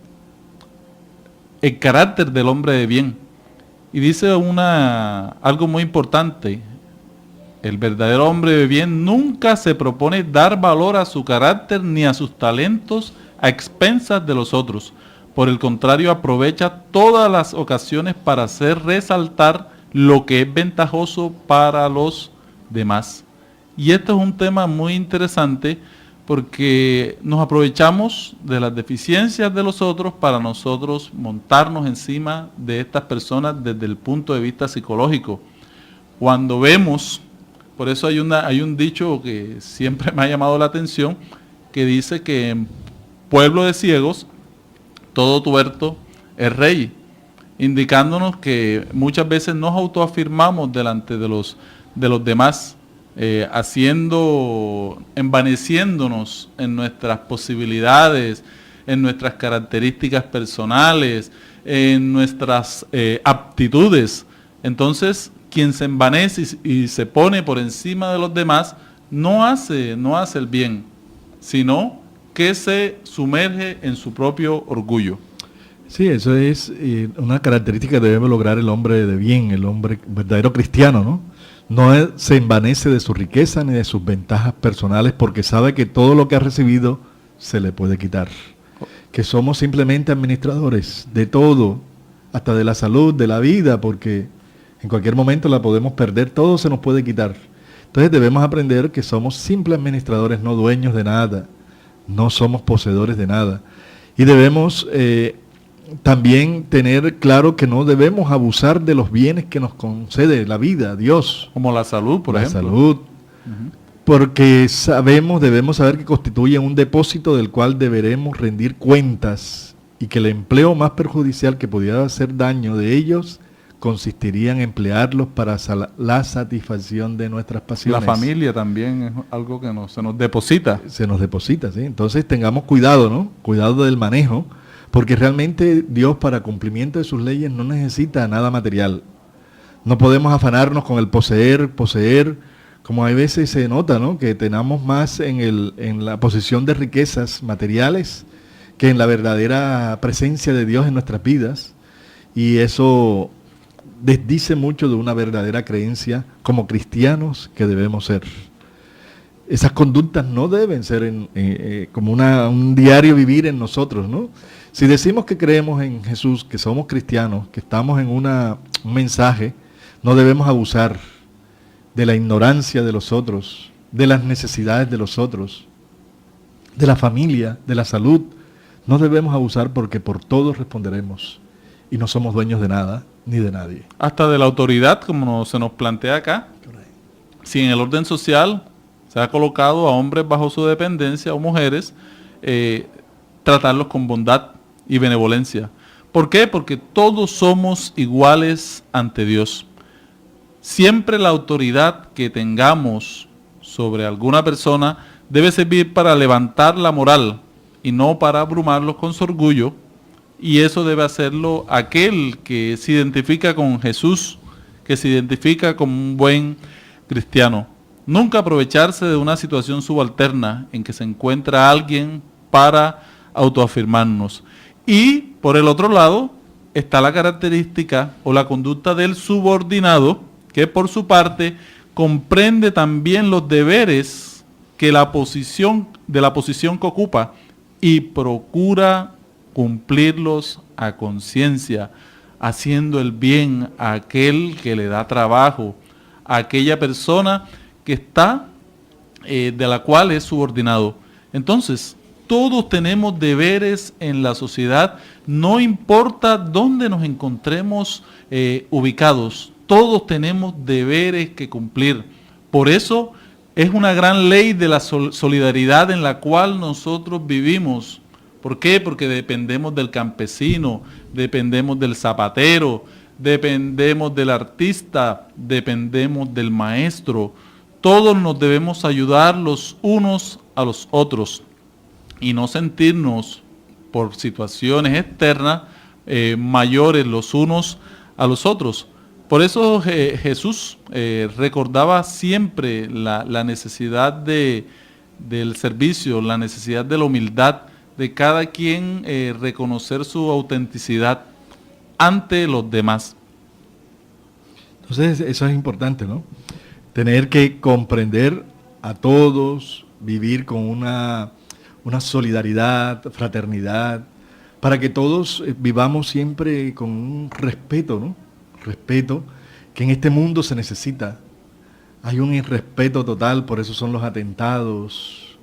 el carácter del hombre de bien. Y dice algo muy importante: el verdadero hombre de bien nunca se propone dar valor a su carácter ni a sus talentos a expensas de los otros. Por el contrario, aprovecha todas las ocasiones para hacer resaltar lo que es ventajoso para los demás. Y esto es un tema muy interesante porque nos aprovechamos de las deficiencias de los otros para nosotros montarnos encima de estas personas desde el punto de vista psicológico. Cuando vemos, por eso hay un dicho que siempre me ha llamado la atención, que dice que en pueblo de ciegos todo tuerto es rey, indicándonos que muchas veces nos autoafirmamos delante de los demás, envaneciéndonos en nuestras posibilidades, en nuestras características personales, en nuestras aptitudes. Entonces, quien se envanece y se pone por encima de los demás, no hace el bien, sino que se sumerge en su propio orgullo. Sí, eso es una característica que debe lograr el hombre de bien, el hombre verdadero cristiano, ¿no? No se envanece de su riqueza ni de sus ventajas personales porque sabe que todo lo que ha recibido se le puede quitar. Que somos simplemente administradores de todo, hasta de la salud, de la vida, porque en cualquier momento la podemos perder, todo se nos puede quitar. Entonces debemos aprender que somos simples administradores, no dueños de nada, no somos poseedores de nada. Y debemos también tener claro que no debemos abusar de los bienes que nos concede la vida, Dios. Como la salud, por ejemplo. La salud. Porque debemos saber que constituye un depósito del cual deberemos rendir cuentas y que el empleo más perjudicial que pudiera hacer daño de ellos consistiría en emplearlos para la satisfacción de nuestras pasiones. La familia también es algo que se nos deposita. Se nos deposita, ¿sí? Entonces tengamos cuidado, ¿no? Cuidado del manejo, porque realmente Dios para cumplimiento de sus leyes no necesita nada material. No podemos afanarnos con el poseer, como hay veces se nota, ¿no? Que tenemos más en la posesión de riquezas materiales que en la verdadera presencia de Dios en nuestras vidas. Y eso desdice mucho de una verdadera creencia como cristianos que debemos ser. Esas conductas no deben ser como un diario vivir en nosotros, ¿no? Si decimos que creemos en Jesús, que somos cristianos, que estamos en un mensaje, no debemos abusar de la ignorancia de los otros, de las necesidades de los otros, de la familia, de la salud. No debemos abusar porque por todos responderemos y no somos dueños de nada ni de nadie. Hasta de la autoridad, como se nos plantea acá. Si en el orden social se ha colocado a hombres bajo su dependencia o mujeres, tratarlos con bondad y benevolencia. ¿Por qué? Porque todos somos iguales ante Dios. Siempre la autoridad que tengamos sobre alguna persona debe servir para levantar la moral y no para abrumarlos con su orgullo. Y eso debe hacerlo aquel que se identifica con Jesús, que se identifica como un buen cristiano. Nunca aprovecharse de una situación subalterna en que se encuentra alguien para autoafirmarnos. Y por el otro lado está la característica o la conducta del subordinado, que por su parte comprende también los deberes que la posición que ocupa y procura cumplirlos a conciencia, haciendo el bien a aquel que le da trabajo, a aquella persona que está, de la cual es subordinado. Entonces, todos tenemos deberes en la sociedad, no importa dónde nos encontremos ubicados, todos tenemos deberes que cumplir. Por eso es una gran ley de la solidaridad en la cual nosotros vivimos. ¿Por qué? Porque dependemos del campesino, dependemos del zapatero, dependemos del artista, dependemos del maestro. Todos nos debemos ayudar los unos a los otros y no sentirnos por situaciones externas mayores los unos a los otros. Por eso Jesús recordaba siempre la necesidad del servicio, la necesidad de la humildad, de cada quien reconocer su autenticidad ante los demás. Entonces eso es importante, ¿no? Tener que comprender a todos, vivir con una solidaridad, fraternidad, para que todos vivamos siempre con un respeto, ¿no? Respeto que en este mundo se necesita. Hay un irrespeto total, por eso son los atentados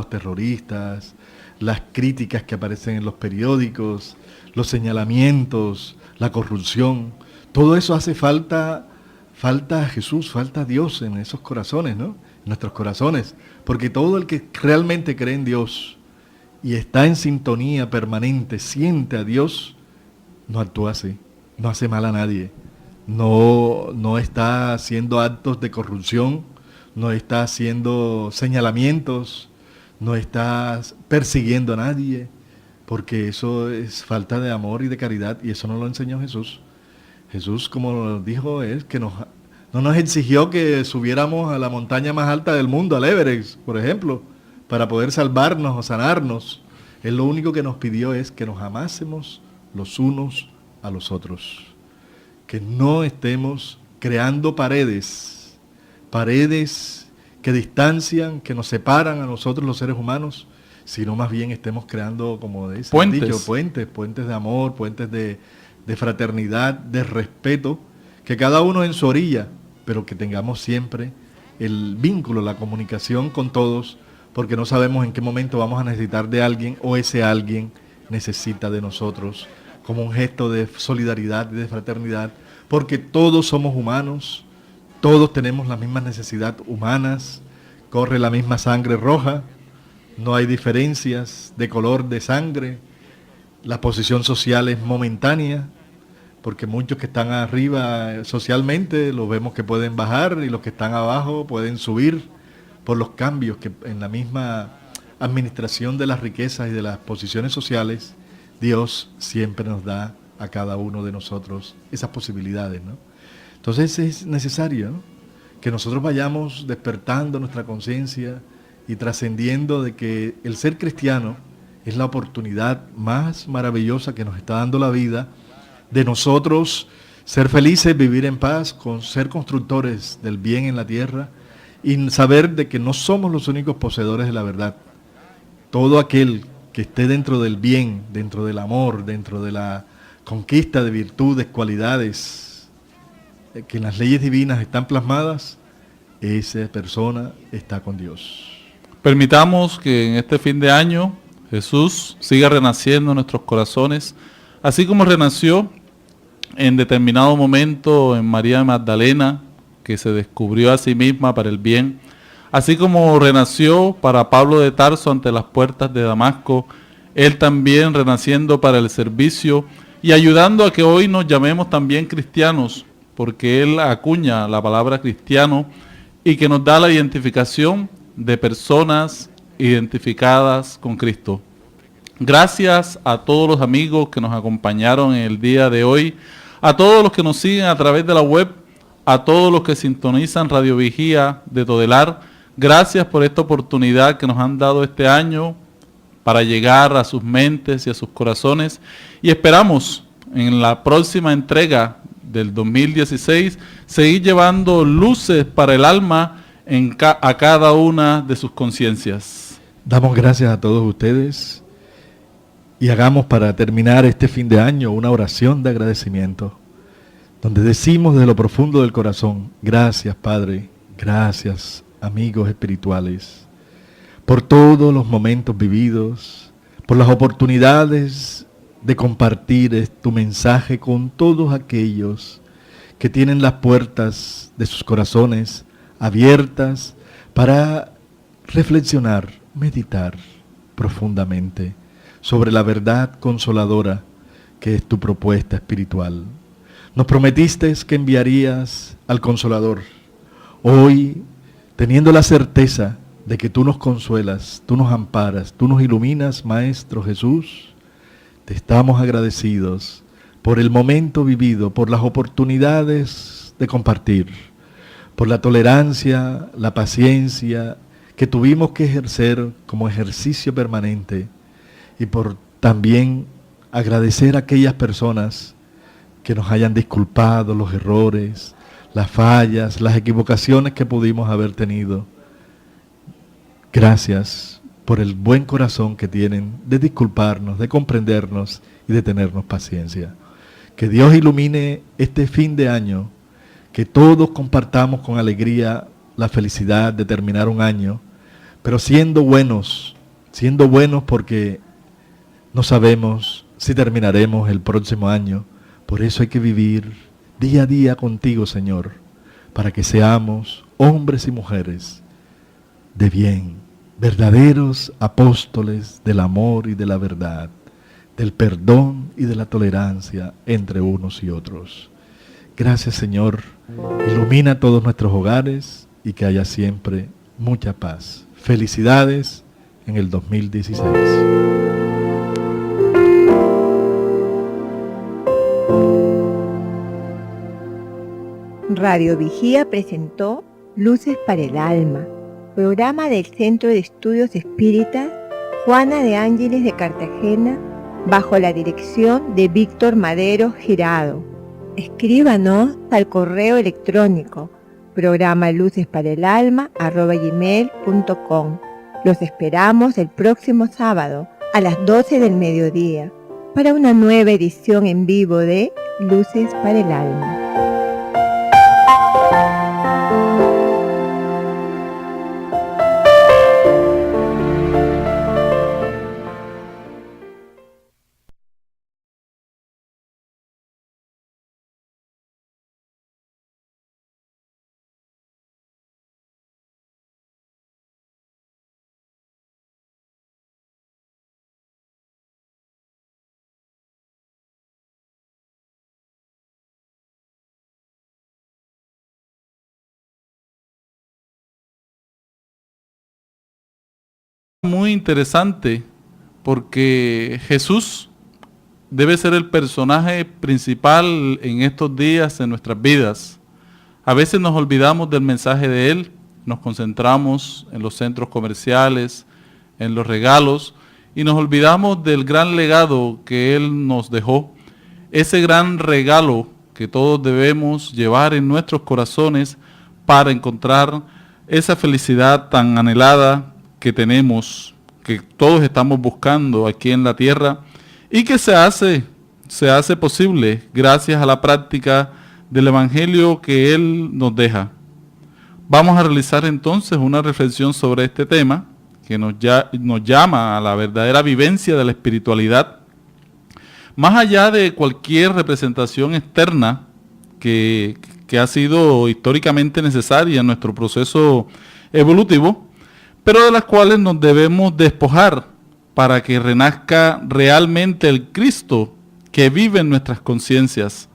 terroristas, las críticas que aparecen en los periódicos, los señalamientos, la corrupción. Todo eso hace falta a Jesús, falta a Dios en esos corazones, ¿no? En nuestros corazones. Porque todo el que realmente cree en Dios y está en sintonía permanente, siente a Dios, no actúa así, no hace mal a nadie, no está haciendo actos de corrupción, no está haciendo señalamientos, no está persiguiendo a nadie, porque eso es falta de amor y de caridad, y eso no lo enseñó Jesús. Jesús, como lo dijo, es que no nos exigió que subiéramos a la montaña más alta del mundo, al Everest, por ejemplo, para poder salvarnos o sanarnos. Él lo único que nos pidió es que nos amásemos los unos a los otros, que no estemos creando paredes que distancian, que nos separan a nosotros los seres humanos, sino más bien estemos creando, como dice puentes. Dicho, puentes de amor, puentes de fraternidad, de respeto, que cada uno en su orilla, pero que tengamos siempre el vínculo, la comunicación con todos, porque no sabemos en qué momento vamos a necesitar de alguien o ese alguien necesita de nosotros, como un gesto de solidaridad y de fraternidad, porque todos somos humanos, todos tenemos las mismas necesidades humanas, corre la misma sangre roja, no hay diferencias de color de sangre, la posición social es momentánea, porque muchos que están arriba socialmente los vemos que pueden bajar y los que están abajo pueden subir por los cambios que en la misma administración de las riquezas y de las posiciones sociales, Dios siempre nos da a cada uno de nosotros esas posibilidades, ¿no? Entonces es necesario, ¿no?, que nosotros vayamos despertando nuestra conciencia y trascendiendo de que el ser cristiano es la oportunidad más maravillosa que nos está dando la vida de nosotros ser felices, vivir en paz, ser constructores del bien en la tierra y saber de que no somos los únicos poseedores de la verdad. Todo aquel que esté dentro del bien, dentro del amor, dentro de la conquista de virtudes, cualidades que en las leyes divinas están plasmadas, esa persona está con Dios. Permitamos que en este fin de año Jesús siga renaciendo en nuestros corazones, así como renació en determinado momento en María Magdalena, que se descubrió a sí misma para el bien, así como renació para Pablo de Tarso ante las puertas de Damasco, él también renaciendo para el servicio y ayudando a que hoy nos llamemos también cristianos, porque él acuña la palabra cristiano y que nos da la identificación de personas identificadas con Cristo. Gracias a todos los amigos que nos acompañaron en el día de hoy, a todos los que nos siguen a través de la web, a todos los que sintonizan Radio Vigía de Todelar. Gracias por esta oportunidad que nos han dado este año para llegar a sus mentes y a sus corazones. Y esperamos en la próxima entrega del 2016, seguir llevando luces para el alma a cada una de sus conciencias. Damos gracias a todos ustedes y hagamos para terminar este fin de año una oración de agradecimiento, donde decimos desde lo profundo del corazón: gracias Padre, gracias amigos espirituales, por todos los momentos vividos, por las oportunidades de compartir tu mensaje con todos aquellos que tienen las puertas de sus corazones abiertas para reflexionar, meditar profundamente sobre la verdad consoladora que es tu propuesta espiritual. Nos prometiste que enviarías al Consolador. Hoy, teniendo la certeza de que tú nos consuelas, tú nos amparas, tú nos iluminas, Maestro Jesús, te estamos agradecidos por el momento vivido, por las oportunidades de compartir, por la tolerancia, la paciencia que tuvimos que ejercer como ejercicio permanente, y por también agradecer a aquellas personas que nos hayan disculpado los errores, las fallas, las equivocaciones que pudimos haber tenido. Gracias por el buen corazón que tienen de disculparnos, de comprendernos y de tenernos paciencia. Que Dios ilumine este fin de año, que todos compartamos con alegría la felicidad de terminar un año, pero siendo buenos porque no sabemos si terminaremos el próximo año. Por eso hay que vivir día a día contigo, Señor, para que seamos hombres y mujeres de bien, verdaderos apóstoles del amor y de la verdad, del perdón y de la tolerancia entre unos y otros. Gracias, Señor. Ilumina todos nuestros hogares y que haya siempre mucha paz. Felicidades en el 2016. Radio Vigía presentó Luces para el Alma, programa del Centro de Estudios Espíritas Juana de Ángeles de Cartagena, bajo la dirección de Víctor Madero Girado. Escríbanos al correo electrónico programalucesparaalalma@gmail.com. Los esperamos el próximo sábado a las 12 del mediodía para una nueva edición en vivo de Luces para el Alma. Muy interesante, porque Jesús debe ser el personaje principal en estos días en nuestras vidas. A veces nos olvidamos del mensaje de Él, nos concentramos en los centros comerciales, en los regalos, y nos olvidamos del gran legado que Él nos dejó. Ese gran regalo que todos debemos llevar en nuestros corazones para encontrar esa felicidad tan anhelada que tenemos, que todos estamos buscando aquí en la tierra, y que se hace posible gracias a la práctica del Evangelio que Él nos deja. Vamos a realizar entonces una reflexión sobre este tema que nos llama a la verdadera vivencia de la espiritualidad, más allá de cualquier representación externa que ha sido históricamente necesaria en nuestro proceso evolutivo, pero de las cuales nos debemos despojar para que renazca realmente el Cristo que vive en nuestras conciencias.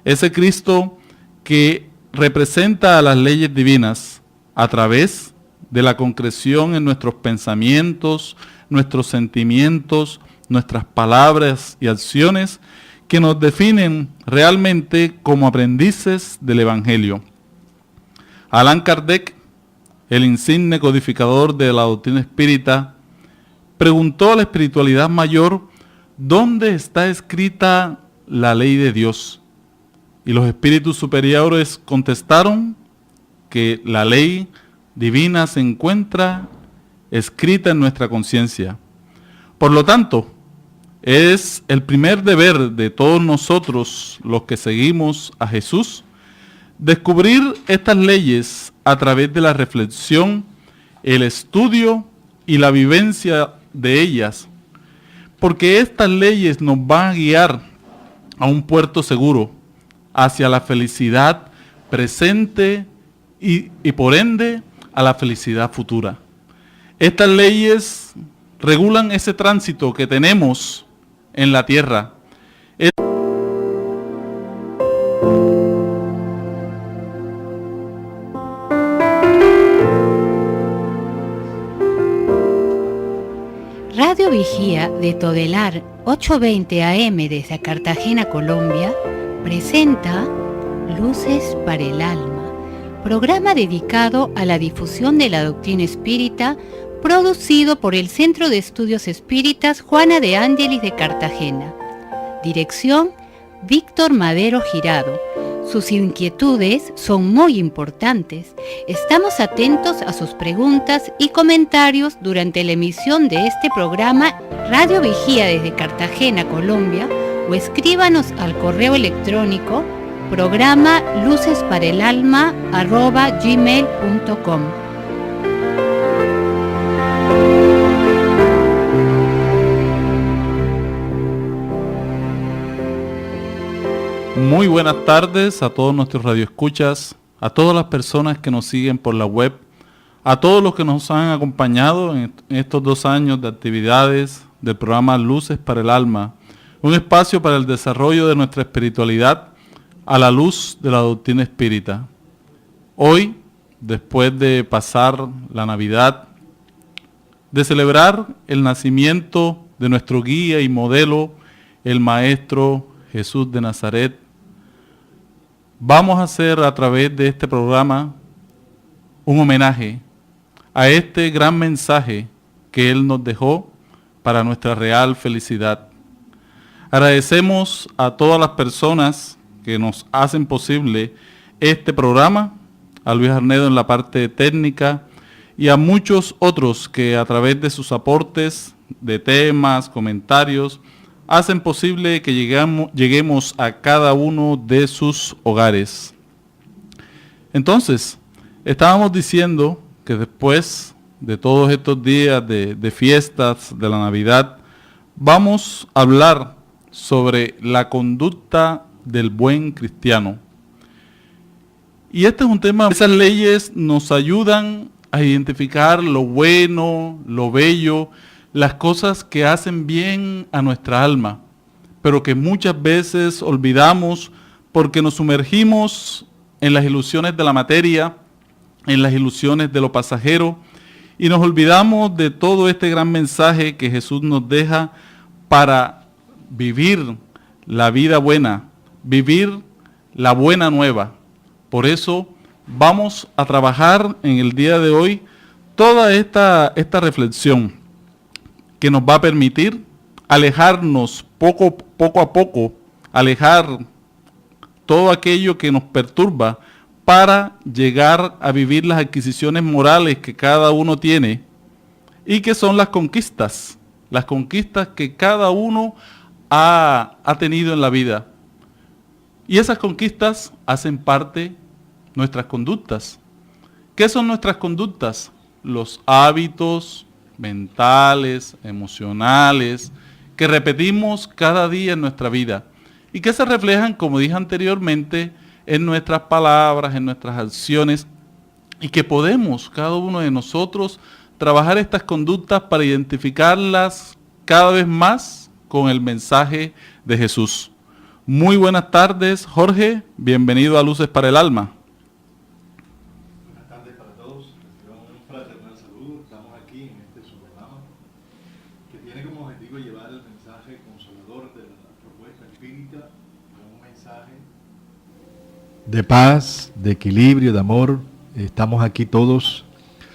Ese Cristo que representa a las leyes divinas a través de la concreción en nuestros pensamientos, nuestros sentimientos, nuestras palabras y acciones que nos definen realmente como aprendices del Evangelio. Allan Kardec, el insigne codificador de la doctrina espírita, preguntó a la espiritualidad mayor: ¿dónde está escrita la ley de Dios? y los espíritus superiores contestaron que la ley divina se encuentra escrita en nuestra conciencia. Por lo tanto, es el primer deber de todos nosotros, los que seguimos a Jesús, descubrir estas leyes a través de la reflexión, el estudio y la vivencia de ellas, porque estas leyes nos van a guiar a un puerto seguro, hacia la felicidad presente y por ende a la felicidad futura. Estas leyes regulan ese tránsito que tenemos en la tierra. Radio Vigía de Todelar 820 AM desde Cartagena, Colombia, presenta Luces para el Alma, programa dedicado a la difusión de la doctrina espírita, producido por el Centro de Estudios Espíritas Juana de Ángelis de Cartagena. Dirección, Víctor Madero Girado. Sus inquietudes son muy importantes. Estamos atentos a sus preguntas y comentarios durante la emisión de este programa Radio Vigía desde Cartagena, Colombia, o escríbanos al correo electrónico programa lucesparaelalma@gmail.com. Muy buenas tardes a todos nuestros radioescuchas, a todas las personas que nos siguen por la web, a todos los que nos han acompañado en estos 2 años de actividades del programa Luces para el Alma, un espacio para el desarrollo de nuestra espiritualidad a la luz de la doctrina espírita. Hoy, después de pasar la Navidad, de celebrar el nacimiento de nuestro guía y modelo, el Maestro Jesús de Nazaret, vamos a hacer a través de este programa un homenaje a este gran mensaje que Él nos dejó para nuestra real felicidad. Agradecemos a todas las personas que nos hacen posible este programa, a Luis Arnedo en la parte técnica y a muchos otros que a través de sus aportes de temas, comentarios, hacen posible que lleguemos a cada uno de sus hogares. Entonces, estábamos diciendo que después de todos estos días de fiestas de la Navidad, vamos a hablar sobre la conducta del buen cristiano. Y este es un tema, esas leyes nos ayudan a identificar lo bueno, lo bello, las cosas que hacen bien a nuestra alma, pero que muchas veces olvidamos porque nos sumergimos en las ilusiones de la materia, en las ilusiones de lo pasajero, y nos olvidamos de todo este gran mensaje que Jesús nos deja para vivir la vida buena, vivir la buena nueva. Por eso vamos a trabajar en el día de hoy toda esta reflexión que nos va a permitir alejarnos poco a poco, alejar todo aquello que nos perturba para llegar a vivir las adquisiciones morales que cada uno tiene y que son las conquistas que cada uno ha tenido en la vida. Y esas conquistas hacen parte nuestras conductas. ¿Qué son nuestras conductas? Los hábitos mentales, emocionales, que repetimos cada día en nuestra vida y que se reflejan, como dije anteriormente, en nuestras palabras, en nuestras acciones, y que podemos, cada uno de nosotros, trabajar estas conductas para identificarlas cada vez más con el mensaje de Jesús. Muy buenas tardes, Jorge, bienvenido a Luces para el Alma. Buenas tardes para todos, recibamos un fraternal saludo. Estamos aquí en este su programa que tiene como objetivo llevar el mensaje consolador de la propuesta espírita, un mensaje de paz, de equilibrio, de amor. Estamos aquí todos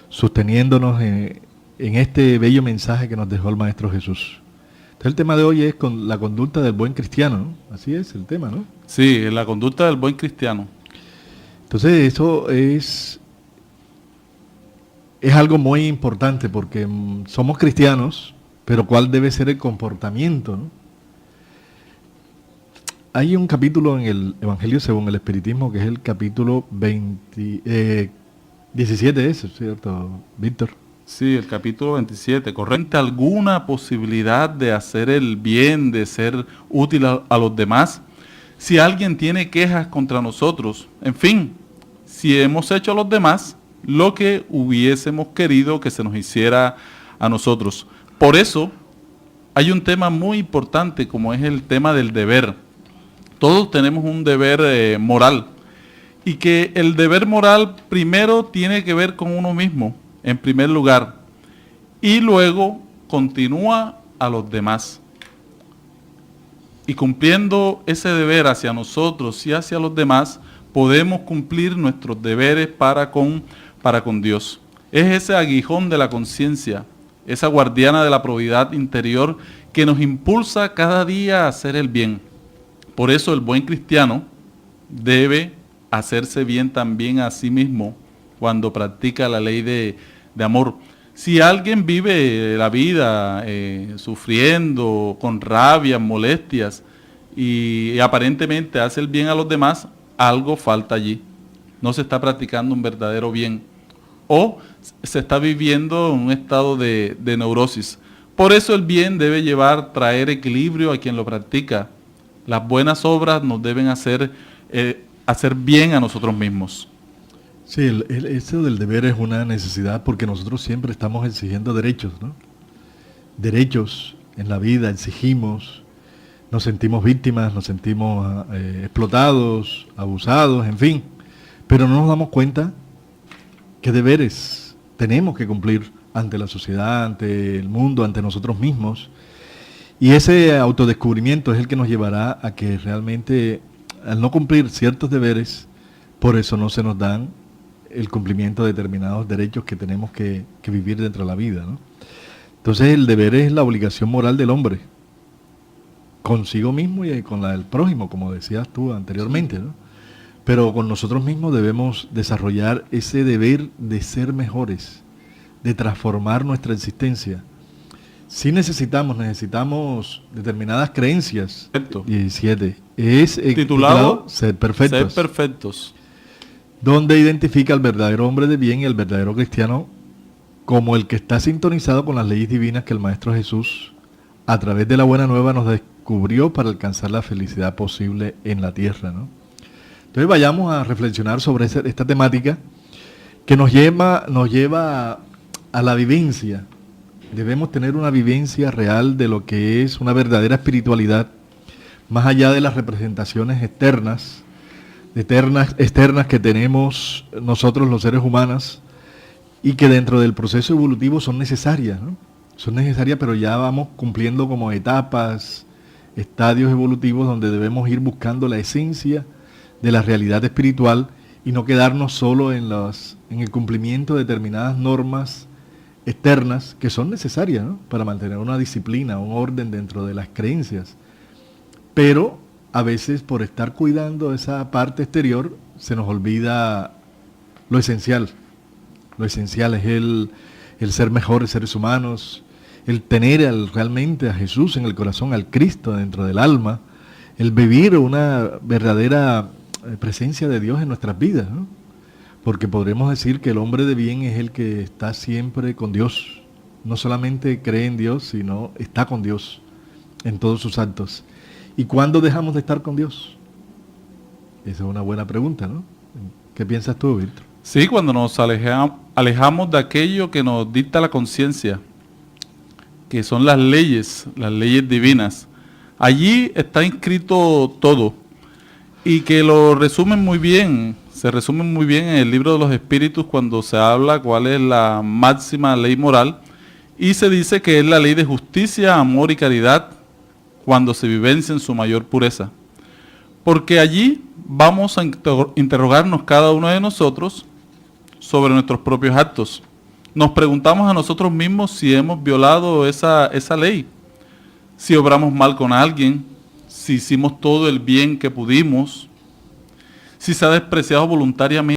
sosteniéndonos en este bello mensaje que nos dejó el Maestro Jesús. Entonces el tema de hoy es con la conducta del buen cristiano, ¿no? Así es el tema, ¿no? Sí, la conducta del buen cristiano. Entonces eso es algo muy importante porque somos cristianos, pero ¿cuál debe ser el comportamiento, no? Hay un capítulo en el Evangelio según el Espiritismo que es el capítulo 17, ¿es cierto, Víctor? Sí, el capítulo 27. ¿Correcta alguna posibilidad de hacer el bien, de ser útil a los demás? Si alguien tiene quejas contra nosotros, en fin, si hemos hecho a los demás lo que hubiésemos querido que se nos hiciera a nosotros. Por eso, hay un tema muy importante como es el tema del deber. Todos tenemos un deber moral y que el deber moral primero tiene que ver con uno mismo, en primer lugar, y luego continúa a los demás. Y cumpliendo ese deber hacia nosotros y hacia los demás, podemos cumplir nuestros deberes para con Dios. Es ese aguijón de la conciencia, esa guardiana de la probidad interior que nos impulsa cada día a hacer el bien. Por eso el buen cristiano debe hacerse bien también a sí mismo cuando practica la ley de amor. Si alguien vive la vida sufriendo, con rabias, molestias y aparentemente hace el bien a los demás, algo falta allí. No se está practicando un verdadero bien o se está viviendo en un estado de neurosis. Por eso el bien debe traer equilibrio a quien lo practica. Las buenas obras nos deben hacer bien a nosotros mismos. Sí, eso del deber es una necesidad porque nosotros siempre estamos exigiendo derechos, ¿no? Derechos en la vida, exigimos, nos sentimos víctimas, nos sentimos explotados, abusados, en fin. Pero no nos damos cuenta qué deberes tenemos que cumplir ante la sociedad, ante el mundo, ante nosotros mismos. Y ese autodescubrimiento es el que nos llevará a que realmente, al no cumplir ciertos deberes, por eso no se nos dan el cumplimiento de determinados derechos que tenemos que vivir dentro de la vida, ¿no? Entonces el deber es la obligación moral del hombre, consigo mismo y con la del prójimo, como decías tú anteriormente, ¿no? Pero con nosotros mismos debemos desarrollar ese deber de ser mejores, de transformar nuestra existencia. Sí necesitamos determinadas creencias. Perfecto. 17. Es titulado Ser perfectos. Ser perfectos. Donde identifica al verdadero hombre de bien y el verdadero cristiano como el que está sintonizado con las leyes divinas que el Maestro Jesús, a través de la Buena Nueva, nos descubrió para alcanzar la felicidad posible en la tierra, ¿no? Entonces vayamos a reflexionar sobre esta temática que nos lleva a la vivencia. Debemos tener una vivencia real de lo que es una verdadera espiritualidad, más allá de las representaciones externas que tenemos nosotros los seres humanos y que dentro del proceso evolutivo son necesarias, ¿no? Son necesarias, pero ya vamos cumpliendo como etapas, estadios evolutivos donde debemos ir buscando la esencia de la realidad espiritual y no quedarnos solo en el cumplimiento de determinadas normas externas que son necesarias, ¿no? Para mantener una disciplina, un orden dentro de las creencias. Pero a veces por estar cuidando esa parte exterior se nos olvida lo esencial. Lo esencial es el ser mejores seres humanos, el tener realmente a Jesús en el corazón, al Cristo dentro del alma, el vivir una verdadera presencia de Dios en nuestras vidas, ¿no? Porque podremos decir que el hombre de bien es el que está siempre con Dios. No solamente cree en Dios, sino está con Dios en todos sus actos. ¿Y cuándo dejamos de estar con Dios? Esa es una buena pregunta, ¿no? ¿Qué piensas tú, Víctor? Sí, cuando nos alejamos de aquello que nos dicta la conciencia, que son las leyes divinas. Allí está inscrito todo y que lo resumen muy bien. Se resume muy bien en el libro de los Espíritus cuando se habla cuál es la máxima ley moral y se dice que es la ley de justicia, amor y caridad cuando se vivencia en su mayor pureza. Porque allí vamos a interrogarnos cada uno de nosotros sobre nuestros propios actos. Nos preguntamos a nosotros mismos si hemos violado esa ley, si obramos mal con alguien, si hicimos todo el bien que pudimos, si se ha despreciado voluntariamente